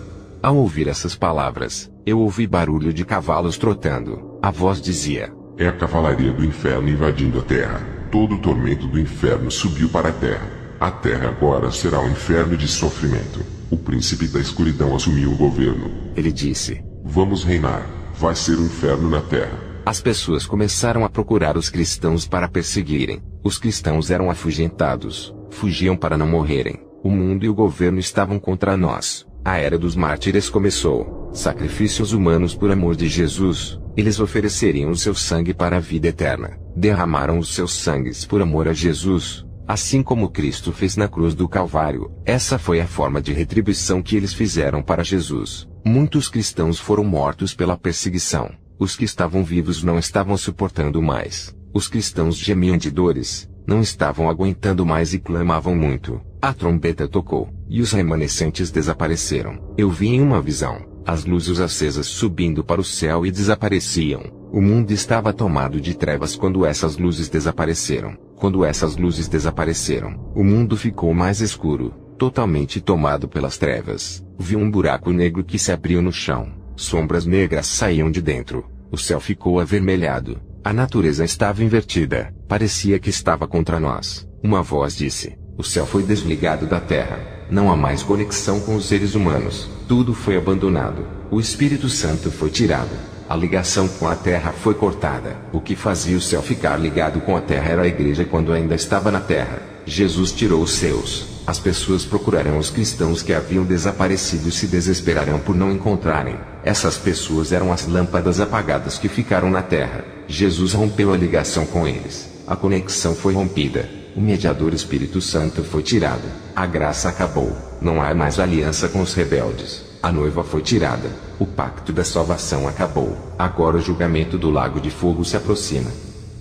Ao ouvir essas palavras, eu ouvi barulho de cavalos trotando. A voz dizia: é a cavalaria do inferno invadindo a terra. Todo o tormento do inferno subiu para a terra. A terra agora será um inferno de sofrimento. O príncipe da escuridão assumiu o governo. Ele disse: vamos reinar. Vai ser um inferno na terra. As pessoas começaram a procurar os cristãos para perseguirem. Os cristãos eram afugentados, fugiam para não morrerem. O mundo e o governo estavam contra nós. A era dos mártires começou. Sacrifícios humanos por amor de Jesus. Eles ofereceriam o seu sangue para a vida eterna. Derramaram os seus sangues por amor a Jesus, assim como Cristo fez na cruz do Calvário. Essa foi a forma de retribuição que eles fizeram para Jesus. Muitos cristãos foram mortos pela perseguição. Os que estavam vivos não estavam suportando mais. Os cristãos gemiam de dores, não estavam aguentando mais e clamavam muito. A trombeta tocou, e os remanescentes desapareceram. Eu vi em uma visão as luzes acesas subindo para o céu e desapareciam. O mundo estava tomado de trevas quando essas luzes desapareceram. Quando essas luzes desapareceram, o mundo ficou mais escuro, totalmente tomado pelas trevas. Vi um buraco negro que se abriu no chão. Sombras negras saíam de dentro. O céu ficou avermelhado. A natureza estava invertida. Parecia que estava contra nós. Uma voz disse: o céu foi desligado da terra. Não há mais conexão com os seres humanos. Tudo foi abandonado. O Espírito Santo foi tirado. A ligação com a terra foi cortada. O que fazia o céu ficar ligado com a terra era a igreja quando ainda estava na terra. Jesus tirou os seus. As pessoas procurarão os cristãos que haviam desaparecido e se desesperarão por não encontrarem. Essas pessoas eram as lâmpadas apagadas que ficaram na terra. Jesus rompeu a ligação com eles. A conexão foi rompida. O mediador Espírito Santo foi tirado. A graça acabou. Não há mais aliança com os rebeldes. A noiva foi tirada. O pacto da salvação acabou. Agora o julgamento do lago de fogo se aproxima.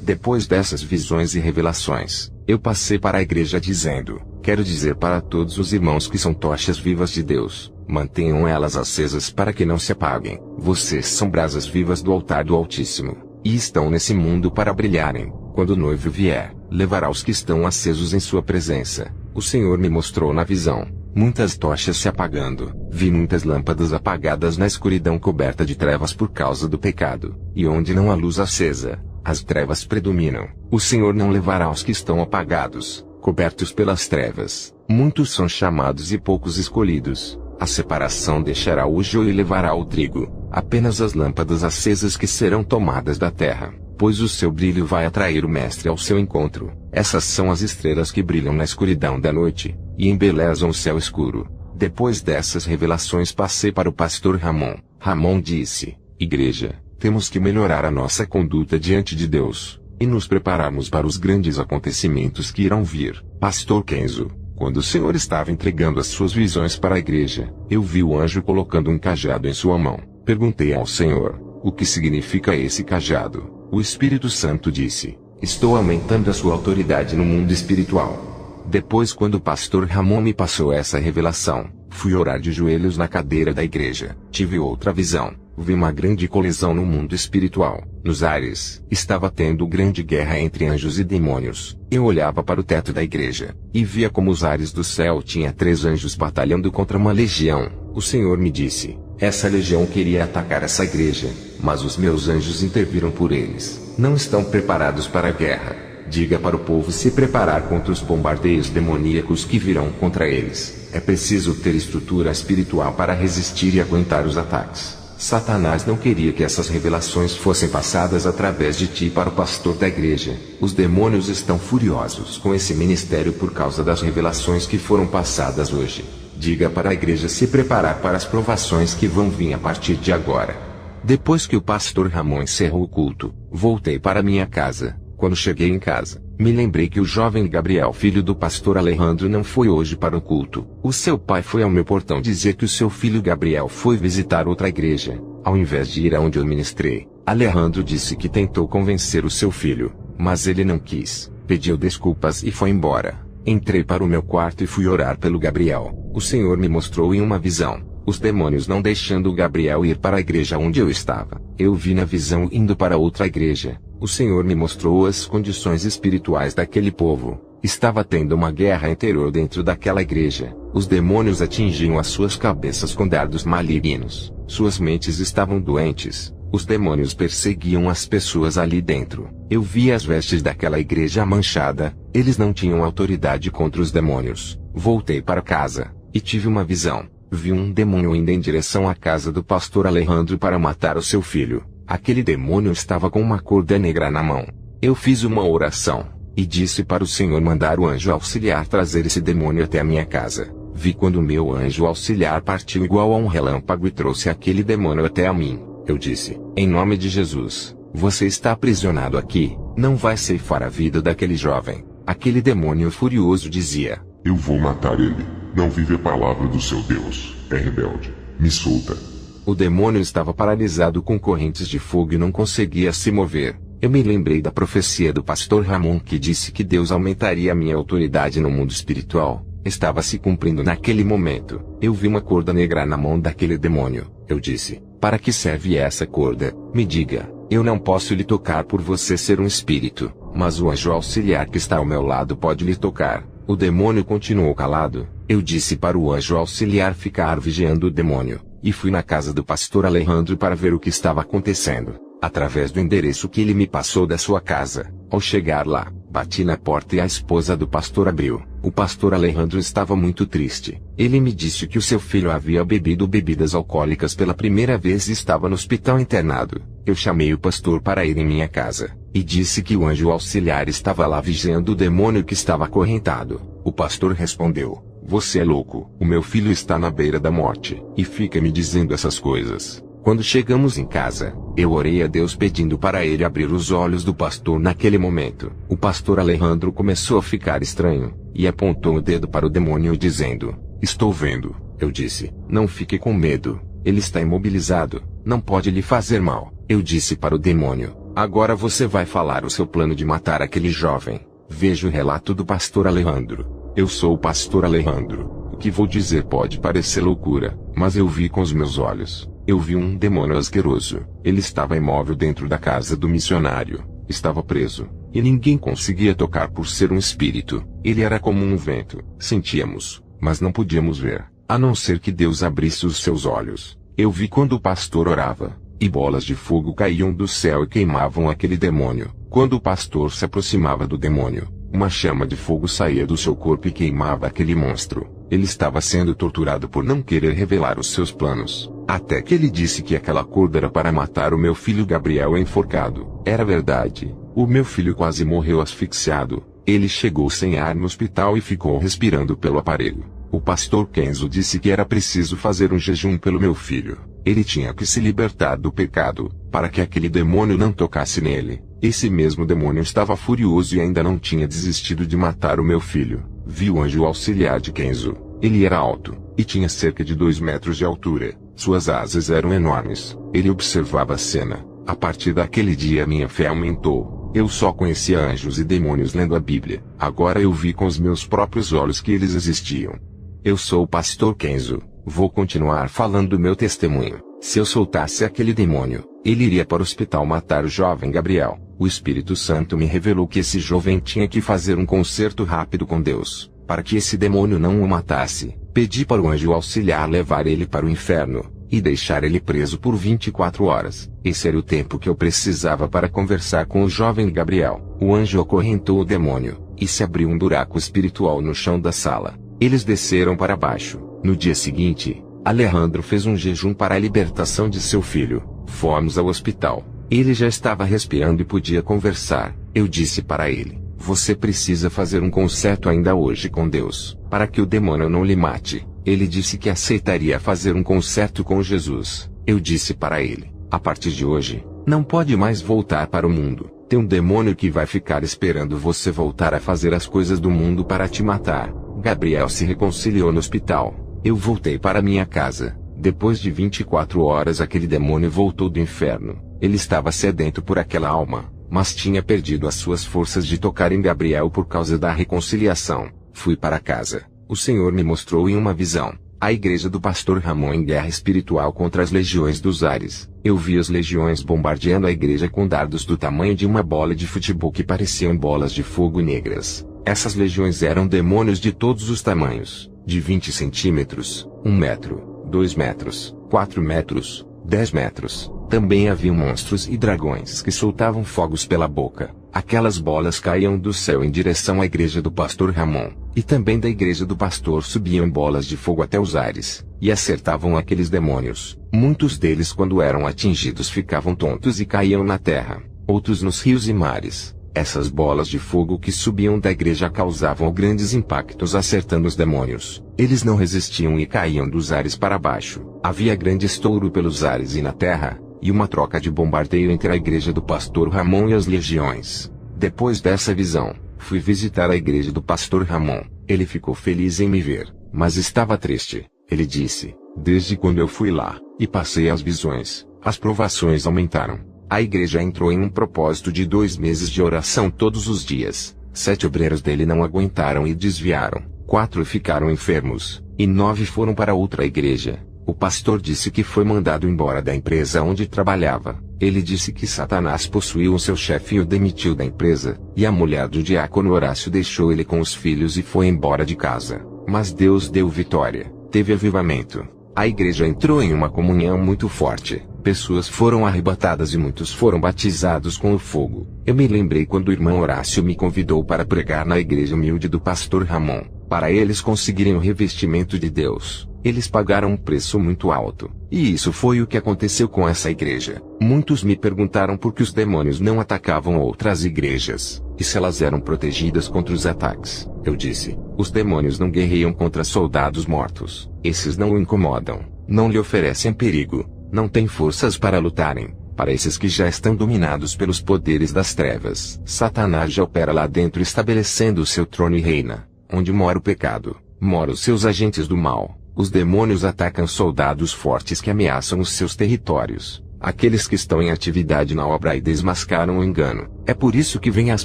Depois dessas visões e revelações, eu passei para a igreja dizendo: quero dizer para todos os irmãos que são tochas vivas de Deus, mantenham elas acesas para que não se apaguem. Vocês são brasas vivas do altar do Altíssimo, e estão nesse mundo para brilharem. Quando o noivo vier, levará os que estão acesos em sua presença. O Senhor me mostrou na visão muitas tochas se apagando. Vi muitas lâmpadas apagadas na escuridão coberta de trevas por causa do pecado. E onde não há luz acesa, as trevas predominam. O Senhor não levará os que estão apagados, cobertos pelas trevas. Muitos são chamados e poucos escolhidos. A separação deixará o joio e levará o trigo. Apenas as lâmpadas acesas que serão tomadas da terra, pois o seu brilho vai atrair o Mestre ao seu encontro. Essas são as estrelas que brilham na escuridão da noite, e embelezam o céu escuro. Depois dessas revelações passei para o pastor Ramon. Ramon disse: igreja, temos que melhorar a nossa conduta diante de Deus, e nos prepararmos para os grandes acontecimentos que irão vir. Pastor Kenzo, quando o Senhor estava entregando as suas visões para a igreja, eu vi o anjo colocando um cajado em sua mão. Perguntei ao Senhor: o que significa esse cajado? O Espírito Santo disse: estou aumentando a sua autoridade no mundo espiritual. Depois, quando o pastor Ramon me passou essa revelação, fui orar de joelhos na cadeira da igreja. Tive outra visão. Vi uma grande colisão no mundo espiritual. Nos ares, estava tendo grande guerra entre anjos e demônios. Eu olhava para o teto da igreja, e via como os ares do céu tinha 3 anjos batalhando contra uma legião. O Senhor me disse: essa legião queria atacar essa igreja, mas os meus anjos interviram por eles. Não estão preparados para a guerra. Diga para o povo se preparar contra os bombardeios demoníacos que virão contra eles. É preciso ter estrutura espiritual para resistir e aguentar os ataques. Satanás não queria que essas revelações fossem passadas através de ti para o pastor da igreja. Os demônios estão furiosos com esse ministério por causa das revelações que foram passadas hoje. Diga para a igreja se preparar para as provações que vão vir a partir de agora. Depois que o pastor Ramon encerrou o culto, voltei para minha casa. Quando cheguei em casa, me lembrei que o jovem Gabriel, filho do pastor Alejandro, não foi hoje para o culto. O seu pai foi ao meu portão dizer que o seu filho Gabriel foi visitar outra igreja, ao invés de ir aonde eu ministrei. Alejandro disse que tentou convencer o seu filho, mas ele não quis, pediu desculpas e foi embora. Entrei para o meu quarto e fui orar pelo Gabriel. O Senhor me mostrou em uma visão os demônios não deixando o Gabriel ir para a igreja onde eu estava. Eu vi na visão indo para outra igreja. O Senhor me mostrou as condições espirituais daquele povo. Estava tendo uma guerra interior dentro daquela igreja. Os demônios atingiam as suas cabeças com dardos malignos. Suas mentes estavam doentes. Os demônios perseguiam as pessoas ali dentro. Eu vi as vestes daquela igreja manchada. Eles não tinham autoridade contra os demônios. Voltei para casa e tive uma visão. Vi um demônio indo em direção à casa do pastor Alejandro para matar o seu filho. Aquele demônio estava com uma corda negra na mão. Eu fiz uma oração e disse para o Senhor mandar o anjo auxiliar trazer esse demônio até a minha casa. Vi quando o meu anjo auxiliar partiu igual a um relâmpago e trouxe aquele demônio até a mim. Eu disse, em nome de Jesus, você está aprisionado aqui, não vai ceifar a vida daquele jovem. Aquele demônio furioso dizia, eu vou matar ele. Não vive a palavra do seu Deus. É rebelde. Me solta. O demônio estava paralisado com correntes de fogo e não conseguia se mover. Eu me lembrei da profecia do pastor Ramon que disse que Deus aumentaria a minha autoridade no mundo espiritual. Estava se cumprindo naquele momento. Eu vi uma corda negra na mão daquele demônio. Eu disse, para que serve essa corda? Me diga. Eu não posso lhe tocar por você ser um espírito, mas o anjo auxiliar que está ao meu lado pode lhe tocar. O demônio continuou calado. Eu disse para o anjo auxiliar ficar vigiando o demônio, e fui na casa do pastor Alejandro para ver o que estava acontecendo, através do endereço que ele me passou da sua casa. Ao chegar lá, bati na porta e a esposa do pastor abriu. O pastor Alejandro estava muito triste. Ele me disse que o seu filho havia bebido bebidas alcoólicas pela primeira vez e estava no hospital internado. Eu chamei o pastor para ir em minha casa, e disse que o anjo auxiliar estava lá vigiando o demônio que estava acorrentado. O pastor respondeu, você é louco, o meu filho está na beira da morte, e fica me dizendo essas coisas. Quando chegamos em casa, eu orei a Deus pedindo para ele abrir os olhos do pastor naquele momento. O pastor Alejandro começou a ficar estranho, e apontou o dedo para o demônio dizendo, estou vendo. Eu disse, não fique com medo, ele está imobilizado, não pode lhe fazer mal. Eu disse para o demônio, agora você vai falar o seu plano de matar aquele jovem. Veja o relato do pastor Alejandro. Eu sou o pastor Alejandro. O que vou dizer pode parecer loucura, mas eu vi com os meus olhos. Eu vi um demônio asqueroso. Ele estava imóvel dentro da casa do missionário. Estava preso, e ninguém conseguia tocar por ser um espírito. Ele era como um vento. Sentíamos, mas não podíamos ver, a não ser que Deus abrisse os seus olhos. Eu vi quando o pastor orava, e bolas de fogo caíam do céu e queimavam aquele demônio. Quando o pastor se aproximava do demônio, uma chama de fogo saía do seu corpo e queimava aquele monstro. Ele estava sendo torturado por não querer revelar os seus planos, até que ele disse que aquela corda era para matar o meu filho Gabriel enforcado. Era verdade. O meu filho quase morreu asfixiado. Ele chegou sem ar no hospital e ficou respirando pelo aparelho. O pastor Kenzo disse que era preciso fazer um jejum pelo meu filho. Ele tinha que se libertar do pecado, para que aquele demônio não tocasse nele. Esse mesmo demônio estava furioso e ainda não tinha desistido de matar o meu filho. Vi o anjo auxiliar de Kenzo. Ele era alto, e tinha cerca de 2 metros de altura. Suas asas eram enormes. Ele observava a cena. A partir daquele dia minha fé aumentou. Eu só conhecia anjos e demônios lendo a Bíblia. Agora eu vi com os meus próprios olhos que eles existiam. Eu sou o pastor Kenzo. Vou continuar falando do meu testemunho. Se eu soltasse aquele demônio, ele iria para o hospital matar o jovem Gabriel. O Espírito Santo me revelou que esse jovem tinha que fazer um concerto rápido com Deus, para que esse demônio não o matasse. Pedi para o anjo auxiliar levar ele para o inferno, e deixar ele preso por 24 horas. Esse era o tempo que eu precisava para conversar com o jovem Gabriel. O anjo acorrentou o demônio, e se abriu um buraco espiritual no chão da sala. Eles desceram para baixo. No dia seguinte, Alejandro fez um jejum para a libertação de seu filho. Fomos ao hospital. Ele já estava respirando e podia conversar. Eu disse para ele: você precisa fazer um concerto ainda hoje com Deus, para que o demônio não lhe mate. Ele disse que aceitaria fazer um concerto com Jesus. Eu disse para ele: a partir de hoje, não pode mais voltar para o mundo. Tem um demônio que vai ficar esperando você voltar a fazer as coisas do mundo para te matar. Gabriel se reconciliou no hospital. Eu voltei para minha casa. Depois de 24 horas aquele demônio voltou do inferno. Ele estava sedento por aquela alma, mas tinha perdido as suas forças de tocar em Gabriel por causa da reconciliação. Fui para casa. O Senhor me mostrou em uma visão a igreja do pastor Ramon em guerra espiritual contra as legiões dos ares. Eu vi as legiões bombardeando a igreja com dardos do tamanho de uma bola de futebol que pareciam bolas de fogo negras. Essas legiões eram demônios de todos os tamanhos, de 20 centímetros, 1 metro, 2 metros, 4 metros, 10 metros. Também haviam monstros e dragões que soltavam fogos pela boca. Aquelas bolas caíam do céu em direção à igreja do pastor Ramon, e também da igreja do pastor subiam bolas de fogo até os ares, e acertavam aqueles demônios. Muitos deles, quando eram atingidos, ficavam tontos e caíam na terra, outros nos rios e mares. Essas bolas de fogo que subiam da igreja causavam grandes impactos acertando os demônios. Eles não resistiam e caíam dos ares para baixo. Havia grande estouro pelos ares e na terra, e uma troca de bombardeio entre a igreja do pastor Ramon e as legiões. Depois dessa visão, fui visitar a igreja do pastor Ramon. Ele ficou feliz em me ver, mas estava triste. Ele disse: desde quando eu fui lá, e passei as visões, as provações aumentaram. A igreja entrou em um propósito de 2 meses de oração todos os dias. 7 obreiros dele não aguentaram e desviaram. 4 ficaram enfermos, e 9 foram para outra igreja. O pastor disse que foi mandado embora da empresa onde trabalhava. Ele disse que Satanás possuiu o seu chefe e o demitiu da empresa, e a mulher do diácono Horácio deixou ele com os filhos e foi embora de casa. Mas Deus deu vitória, teve avivamento. A igreja entrou em uma comunhão muito forte. Pessoas foram arrebatadas e muitos foram batizados com o fogo. Eu me lembrei quando o irmão Horácio me convidou para pregar na igreja humilde do pastor Ramon. Para eles conseguirem o revestimento de Deus, eles pagaram um preço muito alto. E isso foi o que aconteceu com essa igreja. Muitos me perguntaram por que os demônios não atacavam outras igrejas, e se elas eram protegidas contra os ataques. Eu disse: os demônios não guerreiam contra soldados mortos. Esses não o incomodam, não lhe oferecem perigo, não têm forças para lutarem. Para esses que já estão dominados pelos poderes das trevas, Satanás já opera lá dentro estabelecendo o seu trono e reina. Onde mora o pecado, moram os seus agentes do mal. Os demônios atacam soldados fortes que ameaçam os seus territórios, aqueles que estão em atividade na obra e desmascaram o engano. É por isso que vêm as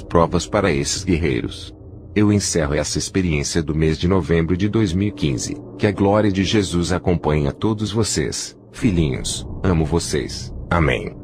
provas para esses guerreiros. Eu encerro essa experiência do mês de novembro de 2015. Que a glória de Jesus acompanhe a todos vocês, filhinhos. Amo vocês. Amém.